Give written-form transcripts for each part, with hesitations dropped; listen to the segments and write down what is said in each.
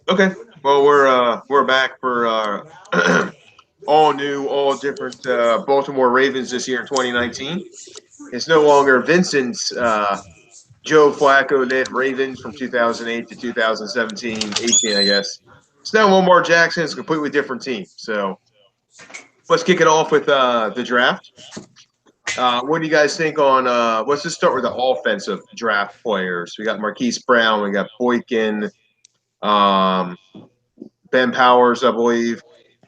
Okay. Well, we're back for all new, all different Baltimore Ravens this year in 2019. It's no longer Vincent's Joe Flacco led Ravens from 2008 to 2017, 18, I guess. It's now Lamar Jackson. It's a completely different team. So let's kick it off with the draft. What do you guys think on? Let's just start with the offensive draft players. We got Marquise Brown, we got Boykin, um, Ben Powers, I believe,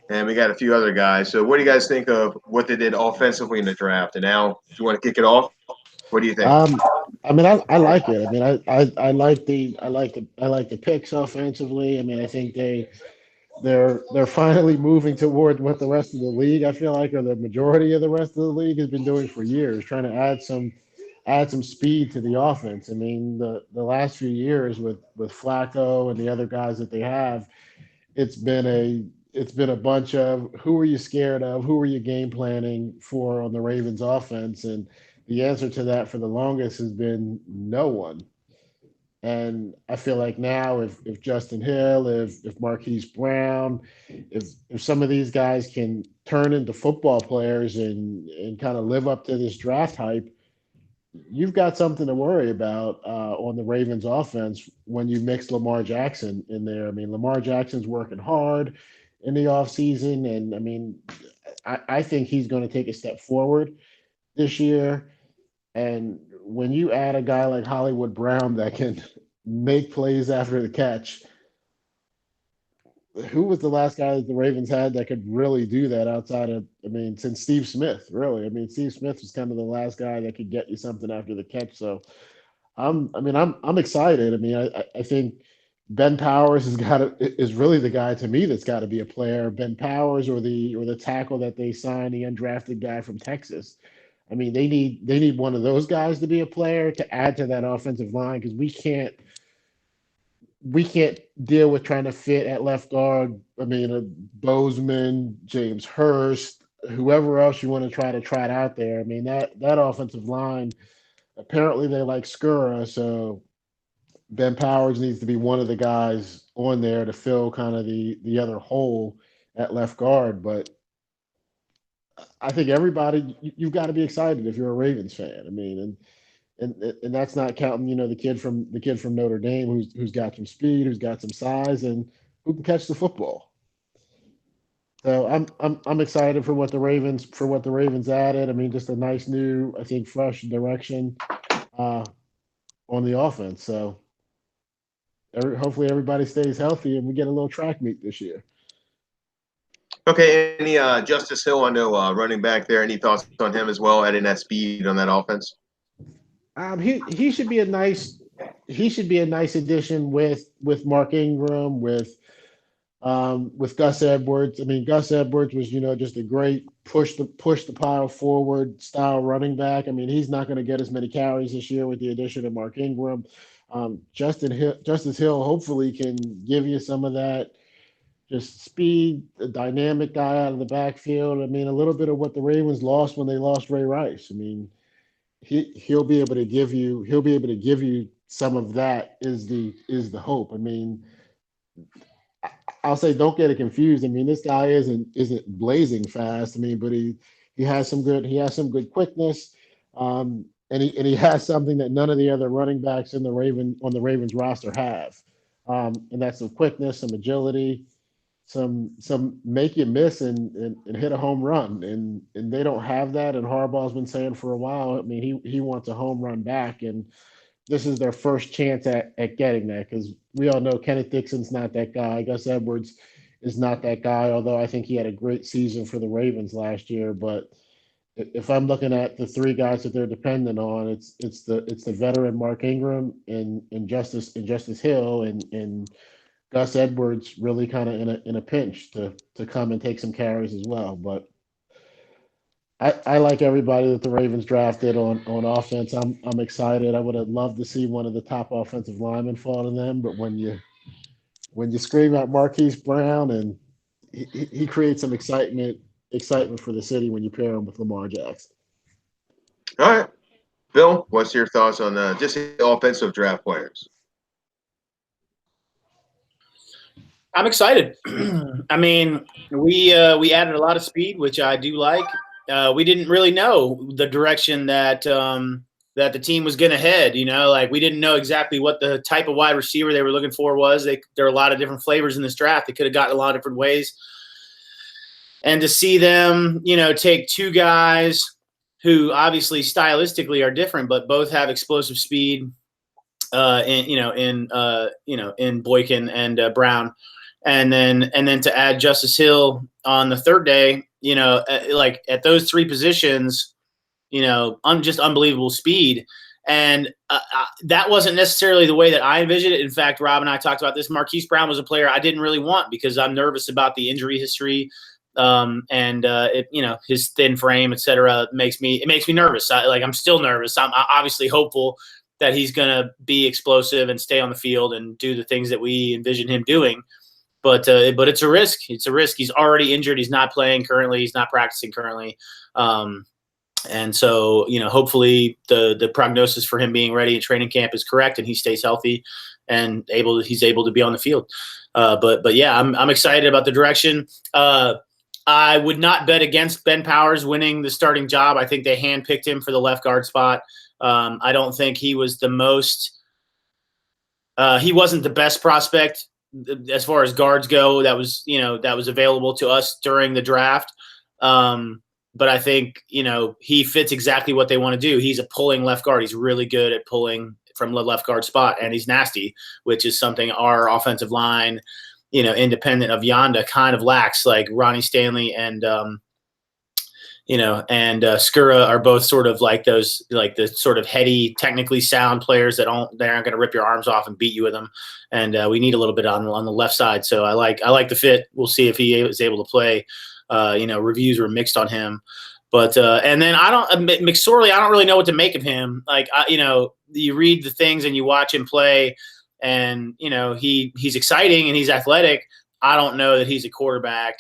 and we got a few other guys. So, what do you guys think of what they did offensively in the draft? And now, if you want to kick it off, what do you think? Um, I mean, I like it. I mean, I like the picks offensively. I mean, I think they're finally moving toward what the rest of the league, I feel like, or the majority of the rest of the league has been doing for years, trying to add some speed to the offense. I mean, the last few years with Flacco and the other guys that they have, it's been a it's been a bunch of who are you scared of, who are you game planning for on the Ravens offense, and the answer to that for the longest has been no one. And I feel like now, if Justin Hill, if Marquise Brown, if some of these guys can turn into football players and kind of live up to this draft hype, you've got something to worry about on the Ravens offense when you mix Lamar Jackson in there. I mean, Lamar Jackson's working hard in the offseason, and I mean, I think he's going to take a step forward this year. And when you add a guy like Hollywood Brown that can make plays after the catch, who was the last guy that the Ravens had that could really do that outside of, I mean, since Steve Smith, really? I mean, Steve Smith was kind of the last guy that could get you something after the catch. So I'm excited. I mean, I think Ben Powers is really the guy to me that's got to be a player. Ben Powers or the tackle that they signed, the undrafted guy from Texas. I mean, they need one of those guys to be a player to add to that offensive line because we can't deal with trying to fit at left guard. I mean, Bozeman, James Hurst, whoever else you want to trot out there. I mean, that offensive line. Apparently, they like Skura, so Ben Powers needs to be one of the guys on there to fill kind of the other hole at left guard. But I think everybody you've got to be excited if you're a Ravens fan. I mean, and that's not counting the kid from Notre Dame who's got some speed, who's got some size, and who can catch the football. So I'm excited for what the Ravens added. I mean, just a nice new, I think, fresh direction uh, on the offense. So hopefully everybody stays healthy and we get a little track meet this year. Okay, any Justice Hill, I know running back there. Any thoughts on him as well, adding that speed on that offense? He should be a nice addition with Mark Ingram with Gus Edwards. I mean, Gus Edwards was just a great push the pile forward style running back. I mean, he's not going to get as many carries this year with the addition of Mark Ingram. Justice Hill hopefully can give you some of that just speed, a dynamic guy out of the backfield. I mean, a little bit of what the Ravens lost when they lost Ray Rice. I mean, he'll be able to give you some of that is the hope. I mean, I'll say don't get it confused. I mean, this guy isn't blazing fast. I mean, but he has some good quickness. And he has something that none of the other running backs in the Ravens roster have. And that's some quickness, some agility, some make you miss and hit a home run. And they don't have that. And Harbaugh's been saying for a while, I mean, he wants a home run back. And this is their first chance at getting that because we all know Kenneth Dixon's not that guy. Gus Edwards is not that guy, although I think he had a great season for the Ravens last year. But if I'm looking at the three guys that they're dependent on, it's the veteran Mark Ingram and Justice Hill and Gus Edwards really kind of in a pinch to come and take some carries as well. But I like everybody that the Ravens drafted on offense. I'm excited. I would have loved to see one of the top offensive linemen fall to them, but when you scream out Marquise Brown and he creates some excitement for the city when you pair him with Lamar Jackson. All right, Bill, what's your thoughts on just the offensive draft players? I'm excited. I mean, we added a lot of speed, which I do like. We didn't really know the direction that that the team was going to head. You know, like we didn't know exactly what the type of wide receiver they were looking for was. There are a lot of different flavors in this draft. They could have gotten a lot of different ways. And to see them, you know, take two guys who obviously stylistically are different, but both have explosive speed, in Boykin and Brown, and then to add Justice Hill on the third day, you know, like at those three positions, you know, just unbelievable speed. And that wasn't necessarily the way that I envisioned it. In fact, Rob and I talked about this. Marquise Brown was a player I didn't really want because I'm nervous about the injury history, his thin frame, et cetera, makes me nervous. I'm still nervous. I'm obviously hopeful that he's going to be explosive and stay on the field and do the things that we envision him doing. But it's a risk. It's a risk. He's already injured. He's not playing currently. He's not practicing currently. And so, you know, hopefully the prognosis for him being ready in training camp is correct and he stays healthy and he's able to be on the field. But yeah, I'm excited about the direction. I would not bet against Ben Powers winning the starting job. I think they handpicked him for the left guard spot. I don't think he was the most he wasn't the best prospect as far as guards go that was available to us during the draft. But I think, you know, he fits exactly what they want to do. He's a pulling left guard. He's really good at pulling from the left guard spot, and he's nasty, which is something our offensive line, you know, independent of Yanda, kind of lacks. Like Ronnie Stanley and Skura are both sort of like those, like the sort of heady, technically sound players that aren't going to rip your arms off and beat you with them. And we need a little bit on the left side. So I like the fit. We'll see if he is able to play. Reviews were mixed on him, but and then McSorley, I don't really know what to make of him. Like, you read the things and you watch him play, and you know he's exciting and he's athletic. I don't know that he's a quarterback.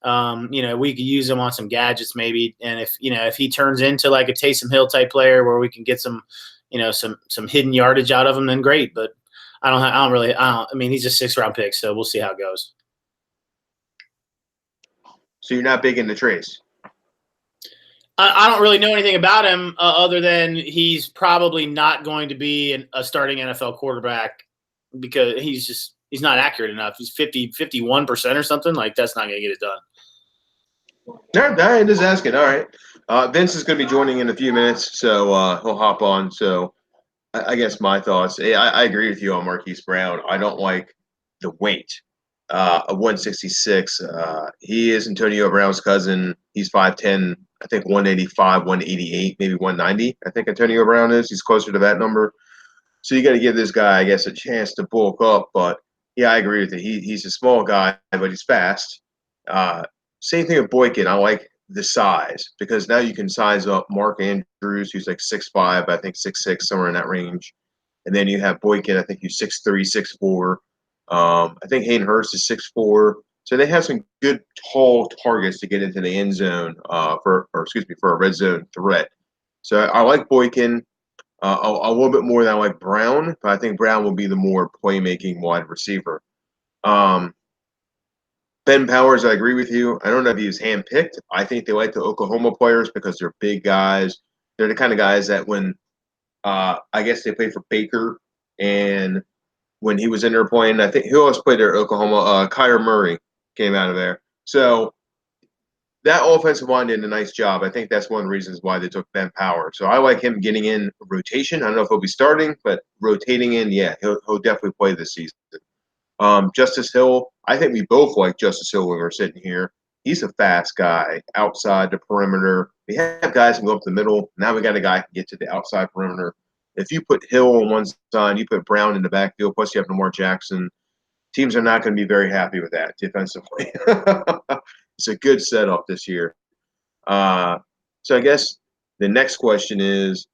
We could use him on some gadgets maybe, and if he turns into like a Taysom Hill type player where we can get some hidden yardage out of him, then great. But I mean, he's a 6th round pick, so we'll see how it goes. So you're not big into Trace? I don't really know anything about him other than he's probably not going to be a starting NFL quarterback because he's not accurate enough. He's 51% or something. Like, that's not going to get it done. All right, just asking. All right. Vince is going to be joining in a few minutes, so he'll hop on. So I guess my thoughts. I agree with you on Marquise Brown. I don't like the weight. 166. He is Antonio Brown's cousin. He's 5'10", I think 185, 188, maybe 190. I think Antonio Brown is. He's closer to that number. So you got to give this guy, I guess, a chance to bulk up. But yeah, I agree with you. He's a small guy, but he's fast. Same thing with Boykin. I like the size because now you can size up Mark Andrews, who's like 6'5", I think 6'6", somewhere in that range. And then you have Boykin, I think he's 6'3", 6'4". I think Hayden Hurst is 6'4", so they have some good tall targets to get into the end zone for a red zone threat. So I like Boykin a little bit more than I like Brown, but I think Brown will be the more playmaking wide receiver. Ben Powers, I agree with you. I don't know if he was handpicked. I think they like the Oklahoma players because they're big guys. They're the kind of guys that when I guess they played for Baker and when he was in there playing, I think he always played there at Oklahoma. Kyler Murray came out of there. So that offensive line did a nice job. I think that's one of the reasons why they took Ben Powers. So I like him getting in rotation. I don't know if he'll be starting, but rotating in, yeah, he'll definitely play this season. Justice Hill, I think we both like Justice Hill when we're sitting here. He's a fast guy outside the perimeter. We have guys who can go up the middle. Now we got a guy who can get to the outside perimeter. If you put Hill on one side, you put Brown in the backfield, plus you have Lamar Jackson, teams are not going to be very happy with that defensively. It's a good setup this year. So I guess the next question is,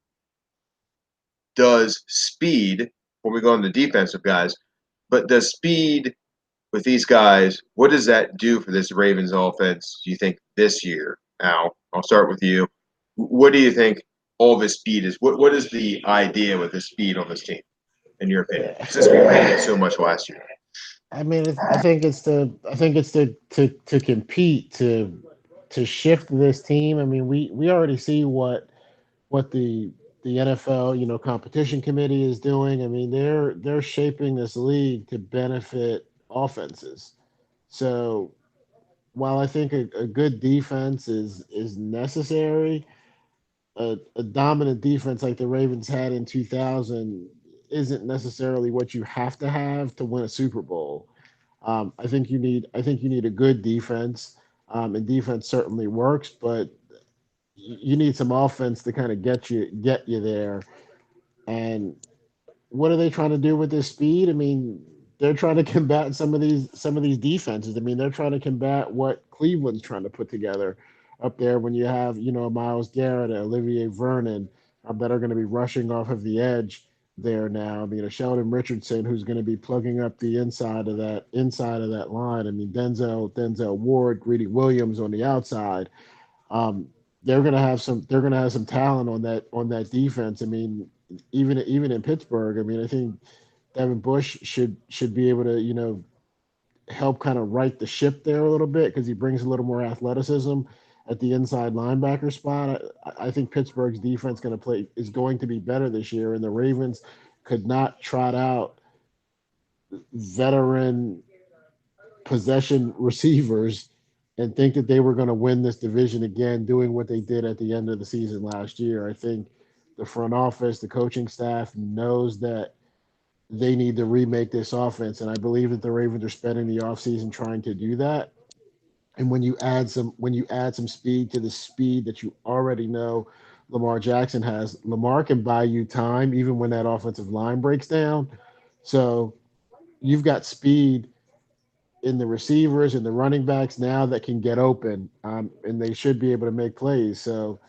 does speed, before we go on the defensive guys, but does speed with these guys, what does that do for this Ravens offense, do you think, this year? Al, I'll start with you. What do you think all this speed is? What is the idea with the speed on this team, in your opinion? Since we ran it so much last year. I mean, I think it's to compete to shift this team. I mean, we already see what the NFL, competition committee is doing. I mean, they're shaping this league to benefit offenses. So while I think a good defense is necessary, a dominant defense like the Ravens had in 2000 isn't necessarily what you have to win a Super Bowl. I think you need a good defense, and defense certainly works, but you need some offense to kind of get you there. And what are they trying to do with this speed? I mean, they're trying to combat some of these defenses. I mean, they're trying to combat what Cleveland's trying to put together up there when you have Miles Garrett, Olivier Vernon, that are going to be rushing off of the edge there now. I mean, a Sheldon Richardson who's going to be plugging up the inside of that line. I mean, Denzel Ward, Greedy Williams on the outside. Um, they're gonna have some talent on that defense. I mean, even in Pittsburgh, I mean, I think Devin Bush should be able to help kind of right the ship there a little bit because he brings a little more athleticism at the inside linebacker spot. I think Pittsburgh's defense is going to be better this year, and the Ravens could not trot out veteran possession receivers and think that they were going to win this division again, doing what they did at the end of the season last year. I think the front office, the coaching staff knows that they need to remake this offense, and I believe that the Ravens are spending the offseason trying to do that. And when you add some speed to the speed that you already know Lamar Jackson has, Lamar can buy you time even when that offensive line breaks down. So you've got speed in the receivers and the running backs now that can get open, and they should be able to make plays. So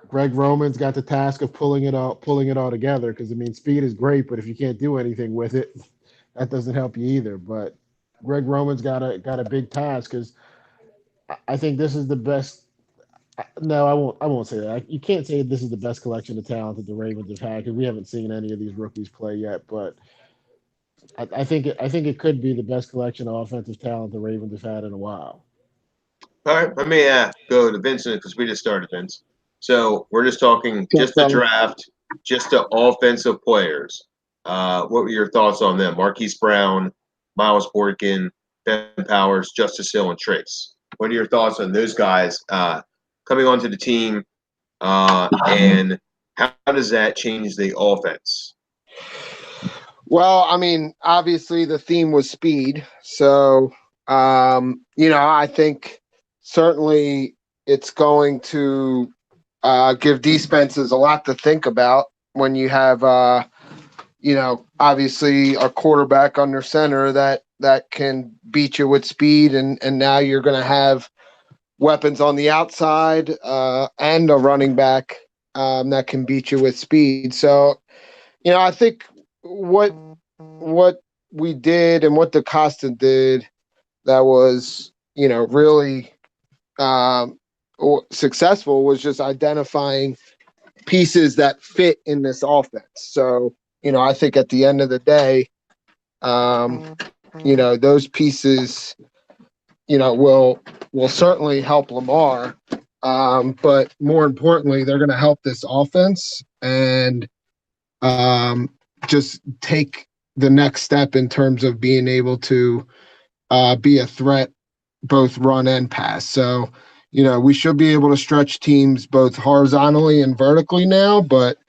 Greg Roman's got the task of pulling it all together. Because I mean, speed is great, but if you can't do anything with it, that doesn't help you either. But Greg Roman's got a big task because I think this is the best. No, I won't say that. You can't say this is the best collection of talent that the Ravens have had because we haven't seen any of these rookies play yet. But I think it could be the best collection of offensive talent the Ravens have had in a while. All right, let me go to Vincent because we just started, Vince. So we're just talking just the draft, just the offensive players. What were your thoughts on them? Marquise Brown, Miles Boykin, Ben Powers, Justice Hill, and Trace. What are your thoughts on those guys coming onto the team, and how does that change the offense? Well, I mean, obviously the theme was speed. So, I think certainly it's going to give defenses a lot to think about when you have, obviously a quarterback under center that can beat you with speed. And now you're going to have weapons on the outside and a running back that can beat you with speed. So, I think what we did and what DeCosta did that was, really successful was just identifying pieces that fit in this offense. So, I think at the end of the day, those pieces, will certainly help Lamar. But more importantly, they're going to help this offense and just take the next step in terms of being able to be a threat, both run and pass. So, we should be able to stretch teams both horizontally and vertically now, but,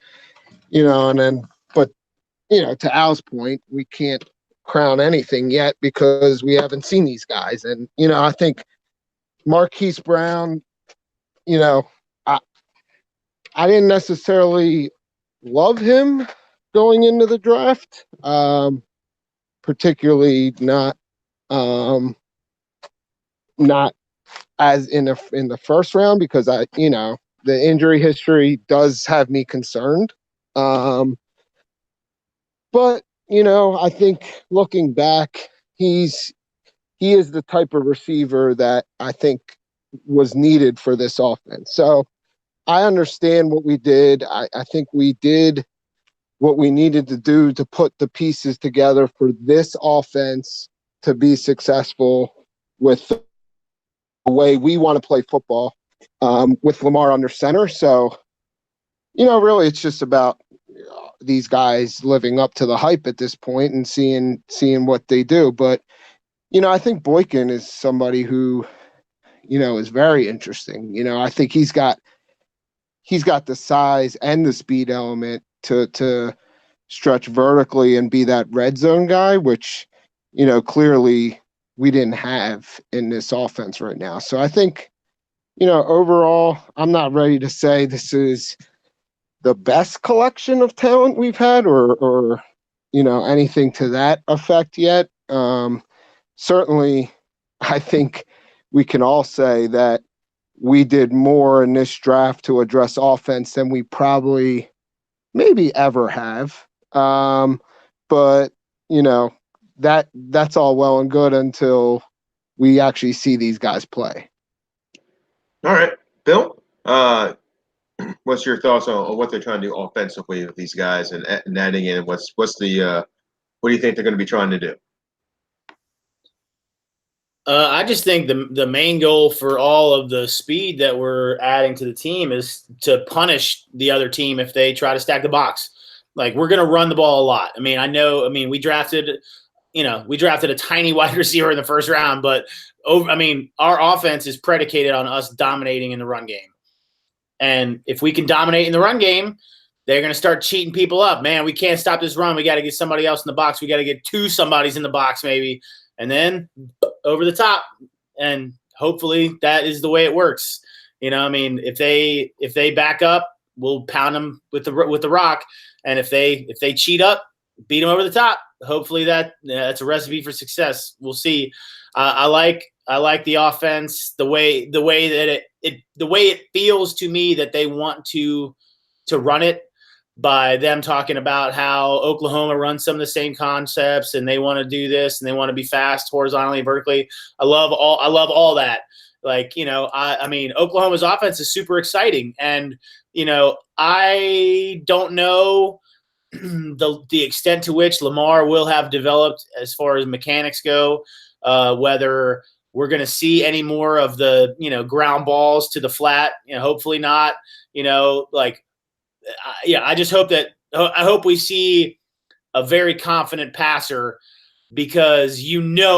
to Al's point, we can't crown anything yet because we haven't seen these guys. And, I think Marquise Brown, I didn't necessarily love him going into the draft, particularly not as in the first round because the injury history does have me concerned. But I think looking back, he is the type of receiver that I think was needed for this offense. So I understand what we did. I think we did what we needed to do to put the pieces together for this offense to be successful with the way we want to play football, with Lamar under center. So, really it's just about these guys living up to the hype at this point and seeing what they do. But, I think Boykin is somebody who, is very interesting. I think he's got the size and the speed element to stretch vertically and be that red zone guy, which, clearly we didn't have in this offense right now. So I think, overall, I'm not ready to say this is the best collection of talent we've had or anything to that effect yet. Certainly, I think we can all say that we did more in this draft to address offense than we probably maybe ever have. But, that's all well and good until we actually see these guys play. All right, Bill, what's your thoughts on what they're trying to do offensively with these guys and adding in? What do you think they're going to be trying to do? I just think the main goal for all of the speed that we're adding to the team is to punish the other team if they try to stack the box. Like, we're going to run the ball a lot. We drafted a tiny wide receiver in the first round, but our offense is predicated on us dominating in the run game. And if we can dominate in the run game, they're going to start cheating people up. Man, we can't stop this run. We got to get somebody else in the box. We got to get two somebodies in the box maybe. And then over the top, and hopefully that is the way it works. If they back up, we'll pound them with the rock, and if they cheat up, beat them over the top. Hopefully that's a recipe for success. We'll see. I like the offense, the way that it feels to me that they want to run it, by them talking about how Oklahoma runs some of the same concepts and they want to do this and they want to be fast horizontally and vertically. I love all that. Oklahoma's offense is super exciting. And, I don't know the extent to which Lamar will have developed as far as mechanics go, whether we're going to see any more of the, ground balls to the flat, hopefully not, I just hope I hope we see a very confident passer, because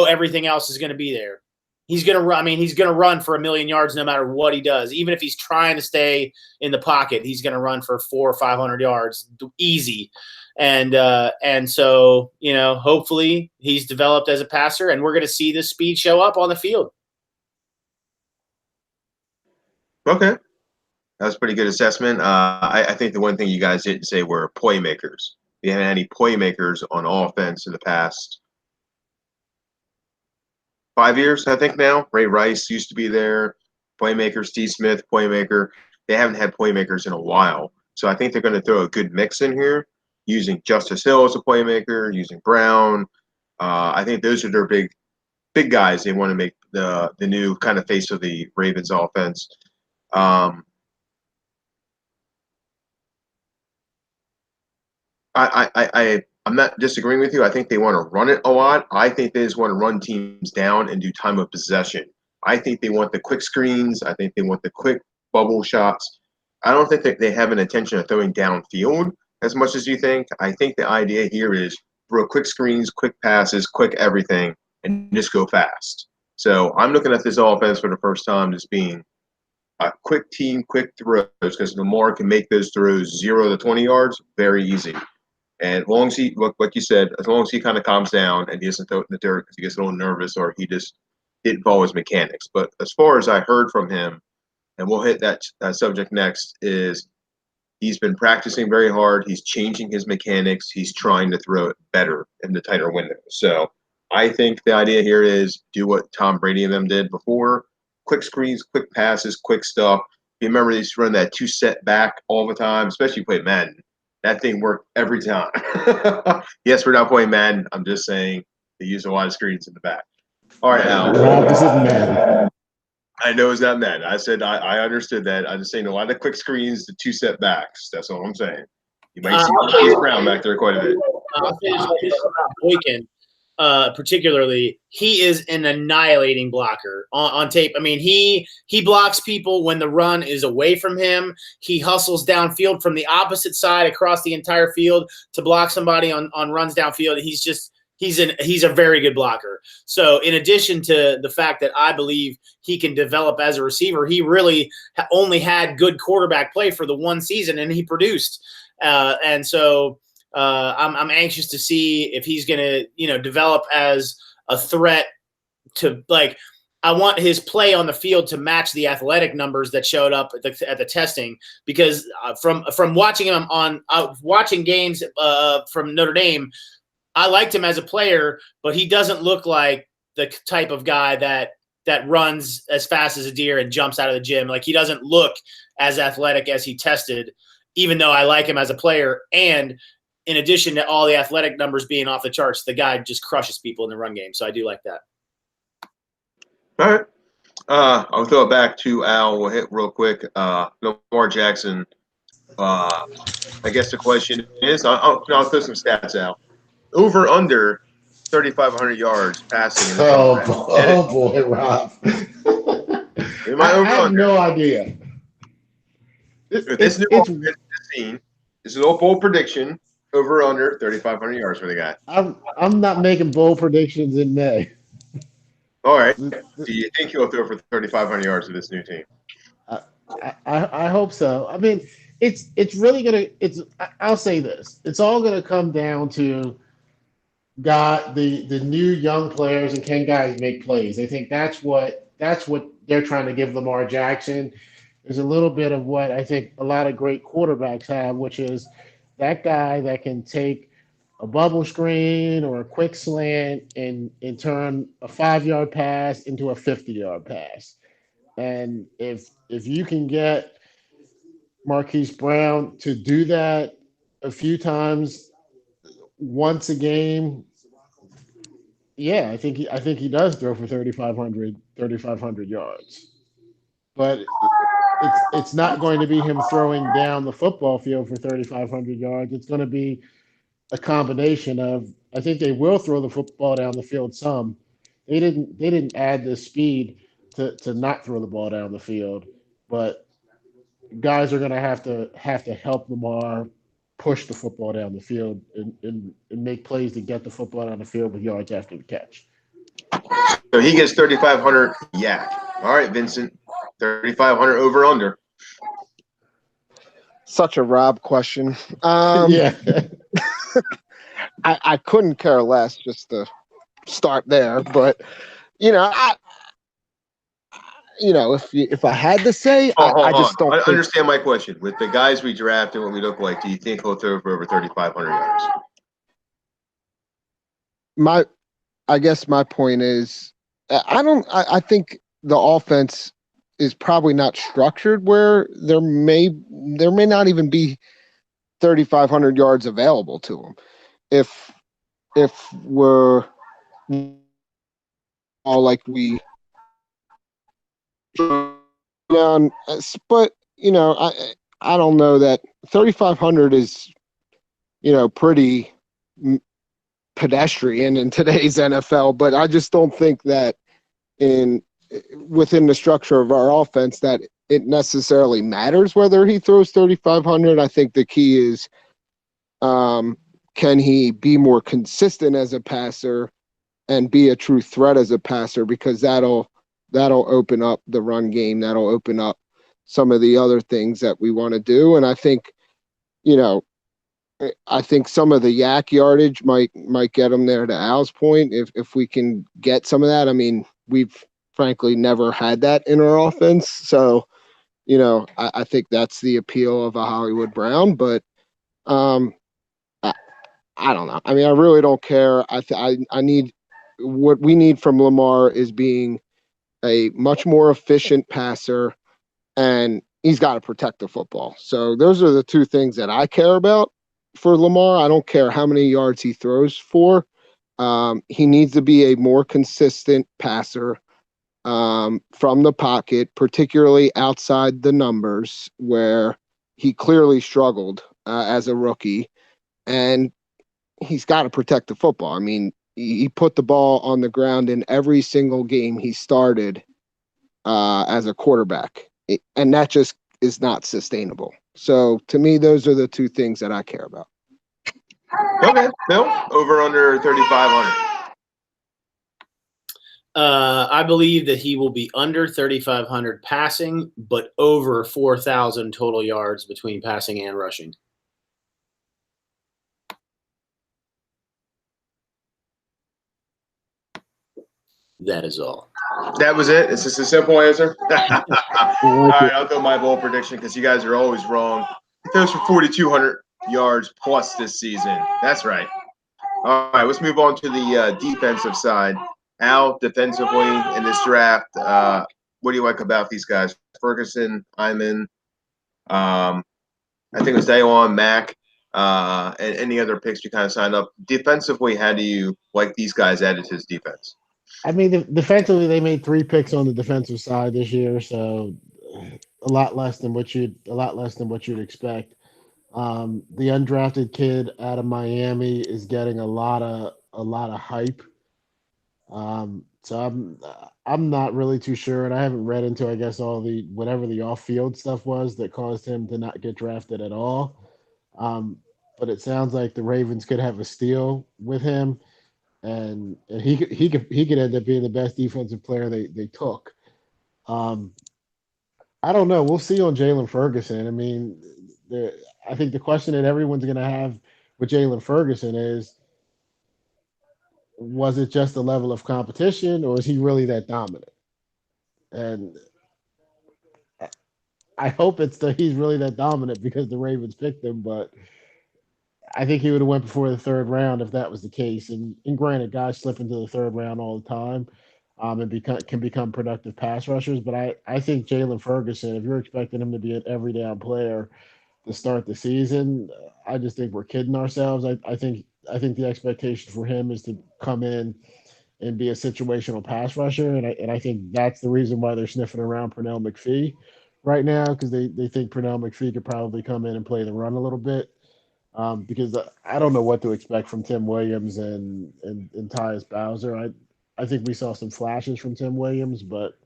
everything else is going to be there. He's going to run. He's going to run for 1,000,000 yards no matter what he does. Even if he's trying to stay in the pocket, he's going to run for 400 or 500 yards easy. And so, hopefully he's developed as a passer, and we're going to see this speed show up on the field. Okay. That's a pretty good assessment. I think the one thing you guys didn't say were playmakers. You haven't had any playmakers on offense in the past 5 years, I think now. Ray Rice used to be there. Playmaker, Steve Smith, playmaker. They haven't had playmakers in a while. So I think they're going to throw a good mix in here, using Justice Hill as a playmaker, using Brown. I think those are their big guys. They want to make the new kind of face of the Ravens offense. I'm not disagreeing with you. I think they want to run it a lot. I think they just want to run teams down and do time of possession. I think they want the quick screens. I think they want the quick bubble shots. I don't think that they have an intention of throwing downfield as much as you think. I think the idea here is throw quick screens, quick passes, quick everything, and just go fast. So I'm looking at this offense for the first time as being a quick team, quick throws, because Lamar can make those throws 0 to 20 yards very easy. And as long as he, like you said, as long as he kind of calms down and he doesn't throw it in the dirt because he gets a little nervous or he just didn't follow his mechanics. But as far as I heard from him, and we'll hit that subject next, is he's been practicing very hard. He's changing his mechanics. He's trying to throw it better in the tighter window. So I think the idea here is do what Tom Brady and them did before. Quick screens, quick passes, quick stuff. You remember they used to run that 2-set back all the time, especially if you play Madden. That thing worked every time. Yes, we're not playing Madden. I'm just saying they use a lot of screens in the back. All right, Al. This isn't Madden. I know it's not Madden. I said I understood that. I'm just saying a lot of quick screens, the 2-set backs. That's all I'm saying. You might see Marquise Brown back there quite a bit. I'll finish about Boykin. Particularly, he is an annihilating blocker on tape. I mean, he blocks people when the run is away from him. He hustles downfield from the opposite side across the entire field to block somebody on runs downfield. He's a very good blocker. So in addition to the fact that I believe he can develop as a receiver, he really only had good quarterback play for the one season, and he produced. And so I'm anxious to see if he's going to, develop as a threat to, like, I want his play on the field to match the athletic numbers that showed up at the testing, because from watching him on watching games from Notre Dame, I liked him as a player, but he doesn't look like the type of guy that runs as fast as a deer and jumps out of the gym. Like, he doesn't look as athletic as he tested, even though I like him as a player. And in addition to all the athletic numbers being off the charts, the guy just crushes people in the run game. So I do like that. All right. I'll throw it back to Al. We'll hit real quick. Lamar Jackson. I guess the question is, I'll throw some stats out. Over under 3,500 yards passing. Boy, Rob. I have no idea. This is a bold prediction. Over under 3,500 yards for the guy. I'm not making bold predictions in May. All right. Do you think he'll throw for 3,500 yards with this new team? I hope so. I mean, it's really gonna. I'll say this. It's all gonna come down to the new young players, and can guys make plays. I think that's what they're trying to give Lamar Jackson. There's a little bit of what I think a lot of great quarterbacks have, which is that guy that can take a bubble screen or a quick slant and turn a 5-yard pass into a 50-yard pass. And if you can get Marquise Brown to do that a few times, once a game, yeah, I think he does throw for 3,500 yards. But it's not going to be him throwing down the football field for 3,500 yards. It's going to be a combination of, I think they will throw the football down the field some. They didn't add the speed to not throw the ball down the field, but guys are going to have to help Lamar push the football down the field and make plays to get the football down the field with yards after the catch. So he gets 3,500 yak. All right, Vincent. 3,500 over under. Such a Rob question. Yeah. I couldn't care less, just to start there. But if I had to say, I just don't understand my question. With the guys we draft and what we look like, do you think he'll throw for over 3,500 yards? I guess my point is, I think the offense is probably not structured where there may not even be 3,500 yards available to him. If we're all like we down, but I don't know that 3,500 is pretty pedestrian in today's NFL, but I just don't think that within the structure of our offense that it necessarily matters whether he throws 3,500. I think the key is, can he be more consistent as a passer and be a true threat as a passer, because that'll open up the run game. That'll open up some of the other things that we want to do. And I think, some of the yak yardage might get him there, to Al's point, if we can get some of that. I mean, we've frankly never had that in our offense. So, I think that's the appeal of a Hollywood Brown, but I don't know. I mean, I really don't care. I need, what we need from Lamar is being a much more efficient passer, and he's got to protect the football. So those are the two things that I care about for Lamar. I don't care how many yards he throws for. He needs to be a more consistent passer from the pocket, particularly outside the numbers, where he clearly struggled as a rookie, and he's got to protect the football. I mean, he put the ball on the ground in every single game he started as a quarterback, and that just is not sustainable. So to me, those are the two things that I care about. Okay, Bill, over under 3,500. I believe that he will be under 3,500 passing, but over 4,000 total yards between passing and rushing. That is all. That was it. It's just a simple answer. All right, I'll go my bold prediction because you guys are always wrong. He throws for 4,200 yards plus this season. That's right. All right, let's move on to the defensive side. Al, defensively in this draft, what do you like about these guys? Ferguson, Iman, I think it was Dayon, Mack, and any other picks you kind of signed up. Defensively, how do you like these guys added to his defense? I mean, defensively, they made 3 picks on the defensive side this year, so a lot less than what you'd expect. The undrafted kid out of Miami is getting a lot of hype. So I'm not really too sure, and I haven't read into, I guess, all the whatever the off-field stuff was that caused him to not get drafted at all. But it sounds like the Ravens could have a steal with him, and he could end up being the best defensive player they took. I don't know. We'll see on Jalen Ferguson. I mean, I think the question that everyone's going to have with Jalen Ferguson is, was it just the level of competition, or is he really that dominant? And I hope it's that he's really that dominant because the Ravens picked him, but I think he would have went before the 3rd round if that was the case. And granted, guys slip into the 3rd round all the time, and can become productive pass rushers. But I think Jalen Ferguson, if you're expecting him to be an every down player to start the season, I just think we're kidding ourselves. I think the expectation for him is to come in and be a situational pass rusher, and I think that's the reason why they're sniffing around Pernell McPhee right now, because they think Pernell McPhee could probably come in and play the run a little bit. Because I don't know what to expect from Tim Williams and Tyus Bowser. I think we saw some flashes from Tim Williams, but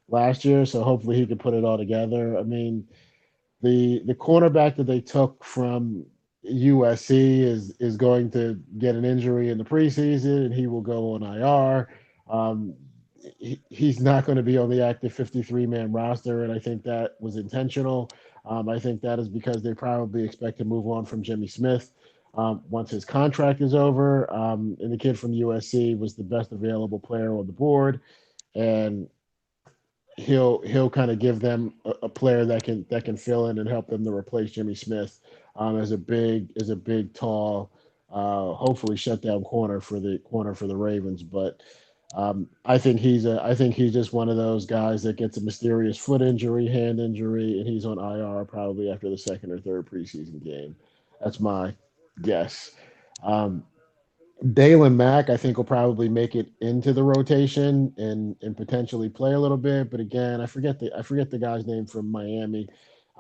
last year, so hopefully he can put it all together. I mean, the cornerback that they took from USC is going to get an injury in the preseason, and he will go on IR. He's not going to be on the active 53-man roster, and I think that was intentional. I think that is because they probably expect to move on from Jimmy Smith once his contract is over. And the kid from USC was the best available player on the board, and he'll kind of give them a player that can fill in and help them to replace Jimmy Smith as a big, tall, hopefully shutdown corner for the Ravens. But I think he's just one of those guys that gets a mysterious foot injury, hand injury, and he's on IR probably after the 2nd or 3rd preseason game. That's my guess. Dalen Mack, I think, will probably make it into the rotation and potentially play a little bit. But again, I forget the guy's name from Miami,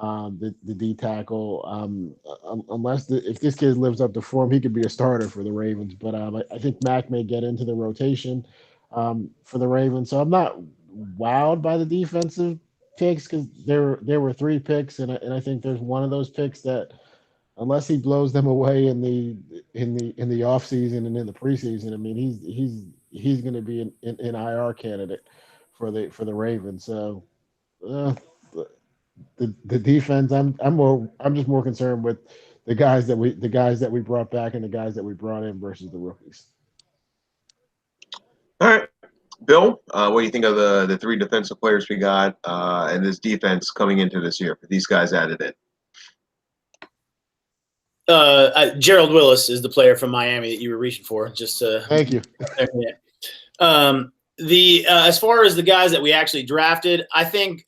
the D tackle. If this kid lives up to form, he could be a starter for the Ravens. But I think Mack may get into the rotation for the Ravens. So I'm not wowed by the defensive picks because there were 3 picks, and I think there's one of those picks that, unless he blows them away in the off season and in the preseason, I mean, he's going to be an IR candidate for the Ravens. So the defense, I'm just more concerned with the guys that we brought back and the guys that we brought in versus the rookies. All right, Bill, what do you think of the 3 defensive players we got and this defense coming into this year for these guys added in? Gerald Willis is the player from Miami that you were reaching for. Just thank you. As far as the guys that we actually drafted, I think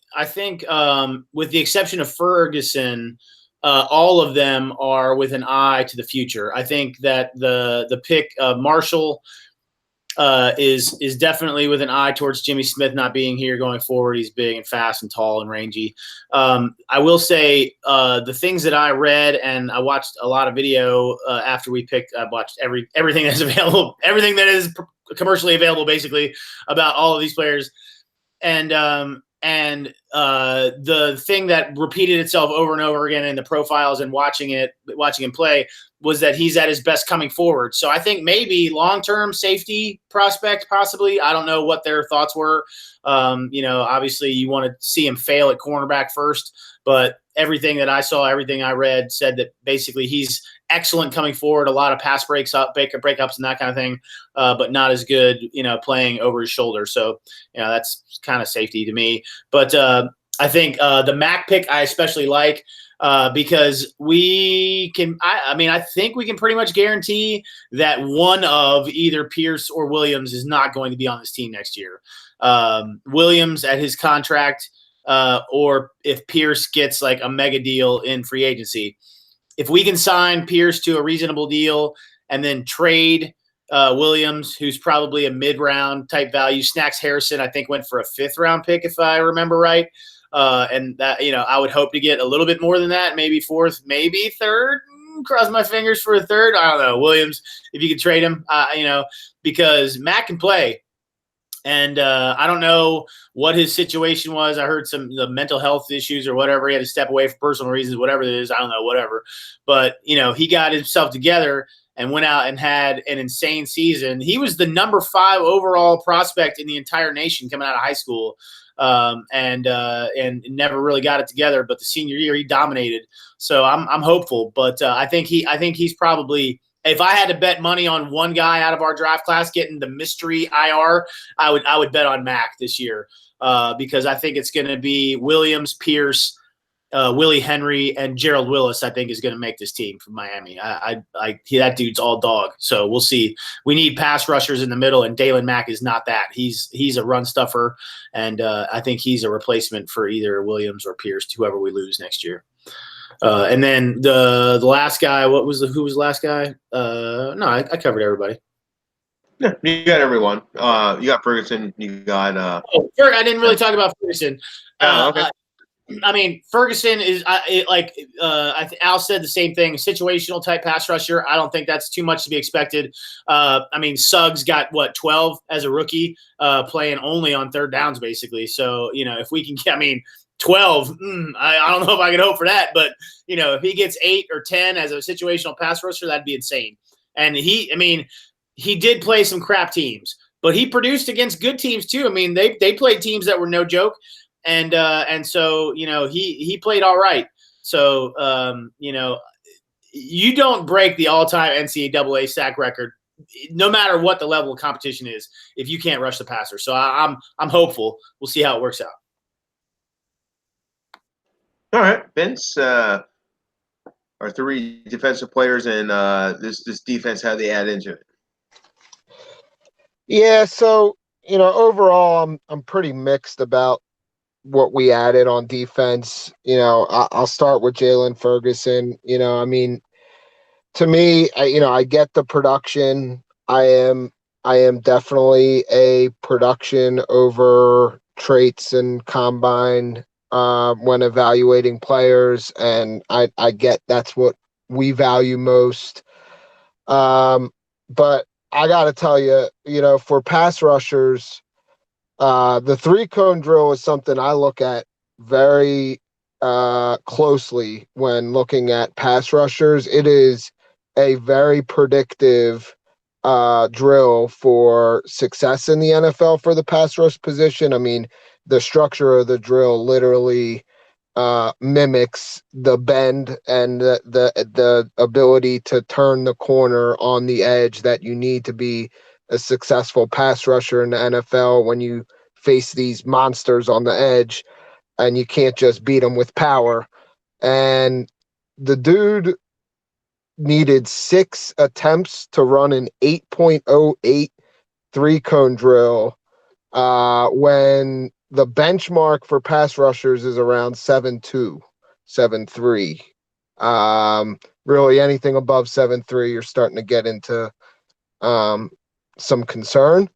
with the exception of Ferguson, all of them are with an eye to the future. I think that the pick Marshall is definitely with an eye towards Jimmy Smith not being here going forward. He's big and fast and tall and rangy. I will say the things that I read, and I watched a lot of video after we picked. I watched everything that's available, everything that is commercially available, basically, about all of these players. And the thing that repeated itself over and over again in the profiles and watching him play was that he's at his best coming forward. So I think maybe long-term safety prospect, possibly. I don't know what their thoughts were. Obviously you want to see him fail at cornerback first, but everything that I saw, everything I read said that basically he's excellent coming forward, a lot of pass breakups and that kind of thing, but not as good, playing over his shoulder. So, that's kind of safety to me. But I think the Mac pick I especially like because we can – I think we can pretty much guarantee that one of either Pierce or Williams is not going to be on this team next year. Williams at his contract or if Pierce gets like a mega deal in free agency. If we can sign Pierce to a reasonable deal and then trade Williams, who's probably a mid-round type value. Snacks Harrison, I think, went for a 5th-round pick, if I remember right. And that, I would hope to get a little bit more than that, maybe 4th, maybe 3rd. Cross my fingers for a 3rd. I don't know. Williams, if you could trade him, because Matt can play. And I don't know what his situation was. I heard the mental health issues or whatever. He had to step away for personal reasons, whatever it is. I don't know, whatever. But, he got himself together and went out and had an insane season. He was the number 5 overall prospect in the entire nation coming out of high school, and never really got it together. But the senior year, he dominated. So I'm hopeful. But I think he's probably – if I had to bet money on one guy out of our draft class getting the mystery IR, I would bet on Mac this year because I think it's going to be Williams, Pierce, Willie Henry, and Gerald Willis. I think is going to make this team from Miami. That dude's all dog. So we'll see. We need pass rushers in the middle, and Dalen Mack is not that. He's a run stuffer, and I think he's a replacement for either Williams or Pierce, whoever we lose next year. And then the last guy, who was the last guy? No, I covered everybody. Yeah, you got everyone. You got Ferguson. You got. I didn't really talk about Ferguson. Okay. Ferguson is Al said the same thing. Situational type pass rusher. I don't think that's too much to be expected. Suggs got 12 as a rookie, playing only on 3rd downs basically. So if we can get, 12. I don't know if I can hope for that, but if he gets 8 or 10 as a situational pass rusher, that'd be insane. And he did play some crap teams, but he produced against good teams too. They played teams that were no joke, and so he played all right. So you don't break the all-time NCAA sack record, no matter what the level of competition is, if you can't rush the passer. So I'm hopeful. We'll see how it works out. All right, Vince. Our 3 defensive players and this defense, how they add into it. Yeah, so overall, I'm pretty mixed about what we added on defense. I'll start with Jalen Ferguson. To me, I get the production. I am definitely a production over traits and combine when evaluating players, and I get that's what we value most. But I got to tell you, for pass rushers, the 3-cone drill is something I look at very closely when looking at pass rushers. It is a very predictive drill for success in the NFL for the pass rush position. The structure of the drill literally mimics the bend and the ability to turn the corner on the edge that you need to be a successful pass rusher in the NFL when you face these monsters on the edge, and you can't just beat them with power. And the dude needed 6 attempts to run an 8.08 3-cone drill when the benchmark for pass rushers is around 7.2, 7.3. Really anything above 7.3, you're starting to get into some concern.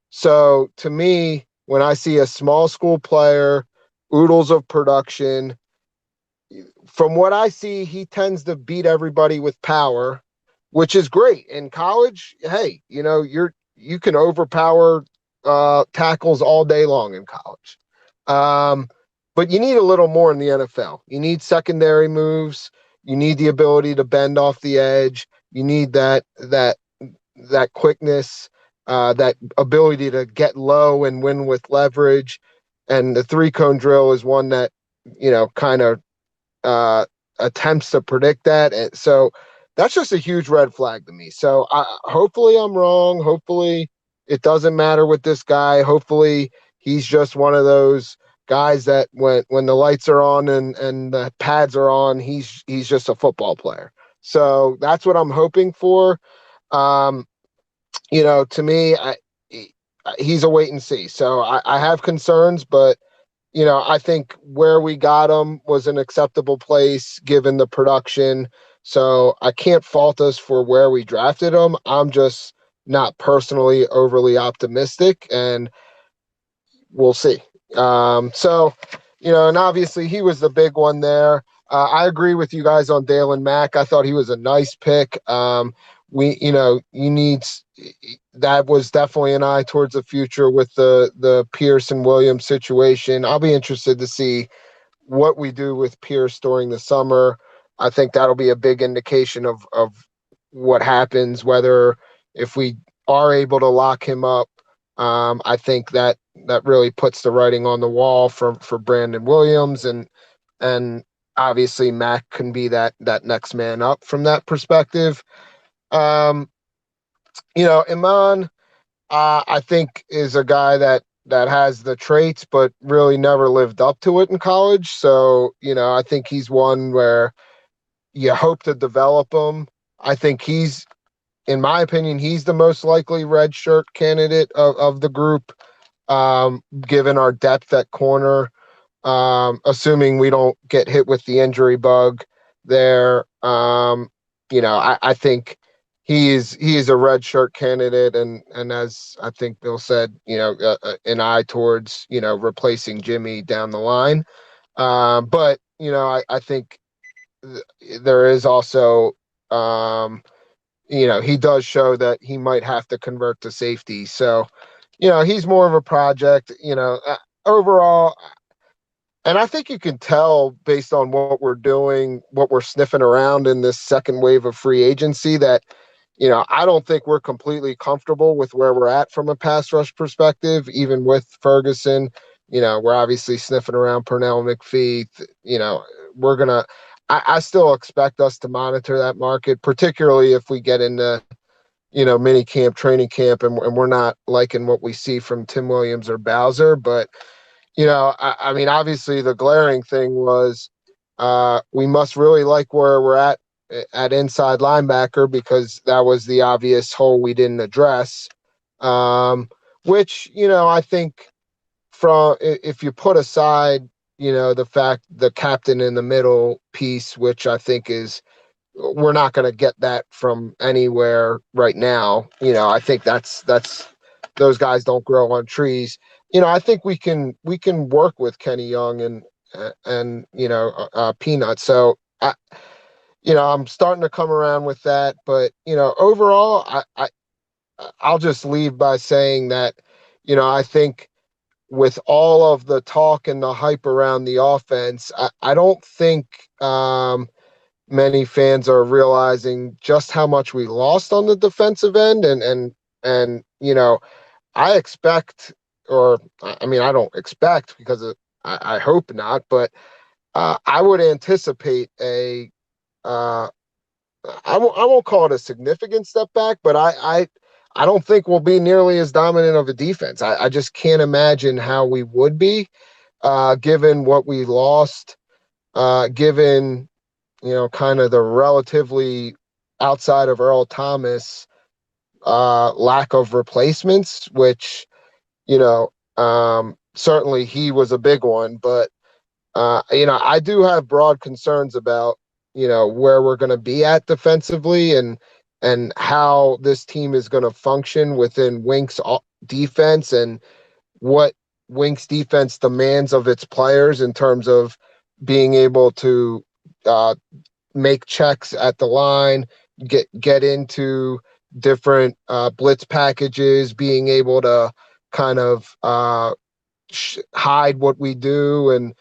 So to me, when I see a small school player, oodles of production, from what I see, he tends to beat everybody with power, which is great. In college, hey, you can overpower tackles all day long in college. But you need a little more in the NFL. You need secondary moves. You need the ability to bend off the edge. You need that quickness, that ability to get low and win with leverage. And the 3-cone drill is one that, kind of attempts to predict that. And so that's just a huge red flag to me. So hopefully I'm wrong. Hopefully it doesn't matter with this guy. Hopefully he's just one of those guys that when the lights are on and the pads are on, he's just a football player. So that's what I'm hoping for. To me, he's a wait and see. So I have concerns, but I think where we got him was an acceptable place given the production. So I can't fault us for where we drafted him. I'm just not personally overly optimistic, and we'll see. And obviously he was the big one there. I agree with you guys on Dalen Mack. I thought he was a nice pick. That was definitely an eye towards the future with the Pierce and Williams situation. I'll be interested to see what we do with Pierce during the summer. I think that'll be a big indication of what happens, whether if we are able to lock him up. I think that really puts the writing on the wall for Brandon Williams, and obviously Mack can be that next man up from that perspective. Iman, I think is a guy that has the traits, but really never lived up to it in college. So, I think he's one where you hope to develop him. I think in my opinion, he's the most likely red shirt candidate of the group, given our depth at corner, assuming we don't get hit with the injury bug there. I think he is a red shirt candidate, and as I think Bill said, an eye towards replacing Jimmy down the line. But I think there is also he does show that he might have to convert to safety. So he's more of a project. Overall. And I think you can tell based on what we're doing, what we're sniffing around in this second wave of free agency, that I don't think we're completely comfortable with where we're at from a pass rush perspective, even with Ferguson. We're obviously sniffing around Pernell McPhee. I still expect us to monitor that market, particularly if we get into, mini camp, training camp, and we're not liking what we see from Tim Williams or Bowser. But, I mean, obviously the glaring thing was we must really like where we're at inside linebacker, because that was the obvious hole we didn't address, which, I think if you put aside, the fact the captain in the middle piece, which I think we're not going to get that from anywhere right now. I think that's those guys don't grow on trees. I think we can work with Kenny Young and Peanut. So I'm starting to come around with that, but overall, I'll just leave by saying that I think with all of the talk and the hype around the offense, I don't think many fans are realizing just how much we lost on the defensive end, and I expect, or I mean, I don't expect because I hope not, but I would anticipate I won't call it a significant step back, but I don't think we'll be nearly as dominant of a defense. I just can't imagine how we would be, given what we lost, given kind of the relatively, outside of Earl Thomas, lack of replacements, which certainly he was a big one, but I do have broad concerns about where we're going to be at defensively, and and how this team is going to function within Wink's defense and what Wink's defense demands of its players in terms of being able to uh, make checks at the line, get into different blitz packages, being able to kind of hide what we do and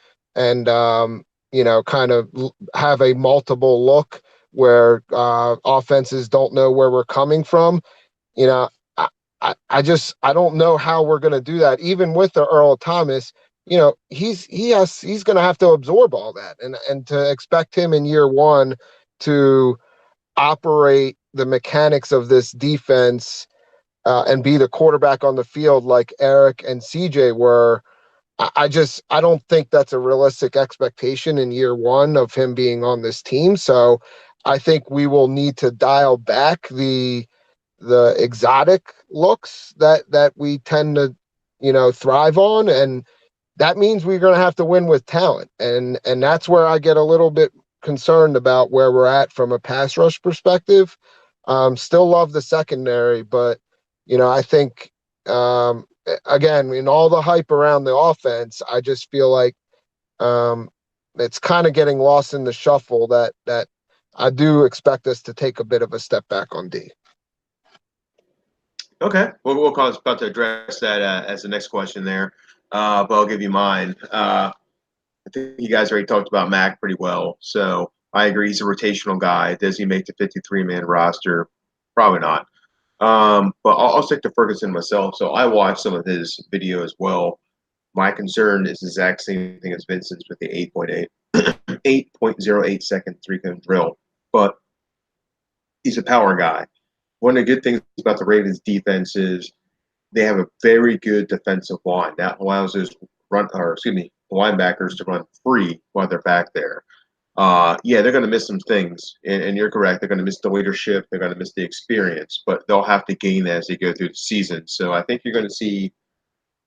kind of have a multiple look where offenses don't know where we're coming from. You know, I don't know how we're going to do that. Even with the Earl Thomas, he's going to have to absorb all that, and to expect him in year one to operate the mechanics of this defense and be the quarterback on the field like Eric and CJ were. I don't think that's a realistic expectation in year one of him being on this team. So I think we will need to dial back the exotic looks that we tend to thrive on, and that means we're going to have to win with talent, and that's where I get a little bit concerned about where we're at from a pass rush perspective. Still love the secondary, but I think again, in all the hype around the offense, I just feel like it's kind of getting lost in the shuffle that I do expect us to take a bit of a step back on D. Okay, we'll about to address that as the next question there, but I'll give you mine. I think you guys already talked about Mac pretty well, so I agree he's a rotational guy. Does he make the 53-man roster? Probably not. But I'll stick to Ferguson myself. So I watched some of his video as well. My concern is the exact same thing as Vincent's with the 8.08 second three-cone drill, but he's a power guy. One of the good things about the Ravens defense is they have a very good defensive line that allows those linebackers to run free while they're back there. Yeah, they're going to miss some things, and you're correct. They're going to miss the leadership. They're going to miss the experience, but they'll have to gain that as they go through the season. So I think you're going to see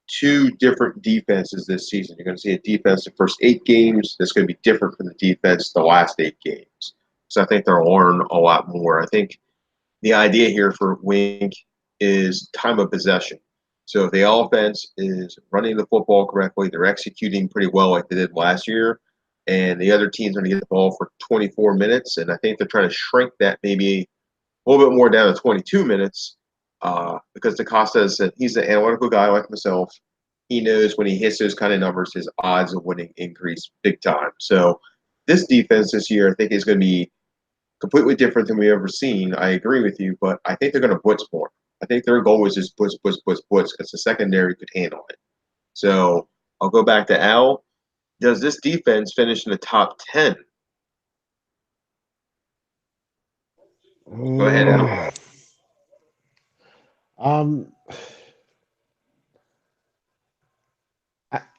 two different defenses this season. You're going to see a defense the first 8 games that's going to be different from the defense the last 8 games. So I think they'll learn a lot more. I think the idea here for Wink is time of possession. So if the offense is running the football correctly, they're executing pretty well like they did last year, and the other team's going to get the ball for 24 minutes. And I think they're trying to shrink that maybe a little bit more down to 22 minutes because DeCosta said he's an analytical guy like myself. He knows when he hits those kind of numbers, his odds of winning increase big time. So this defense this year, I think, is going to be completely different than we've ever seen. I agree with you, but I think they're going to blitz more. I think their goal is just blitz because the secondary could handle it. So I'll go back to Al. Does this defense finish in the top 10? Go ahead, Al.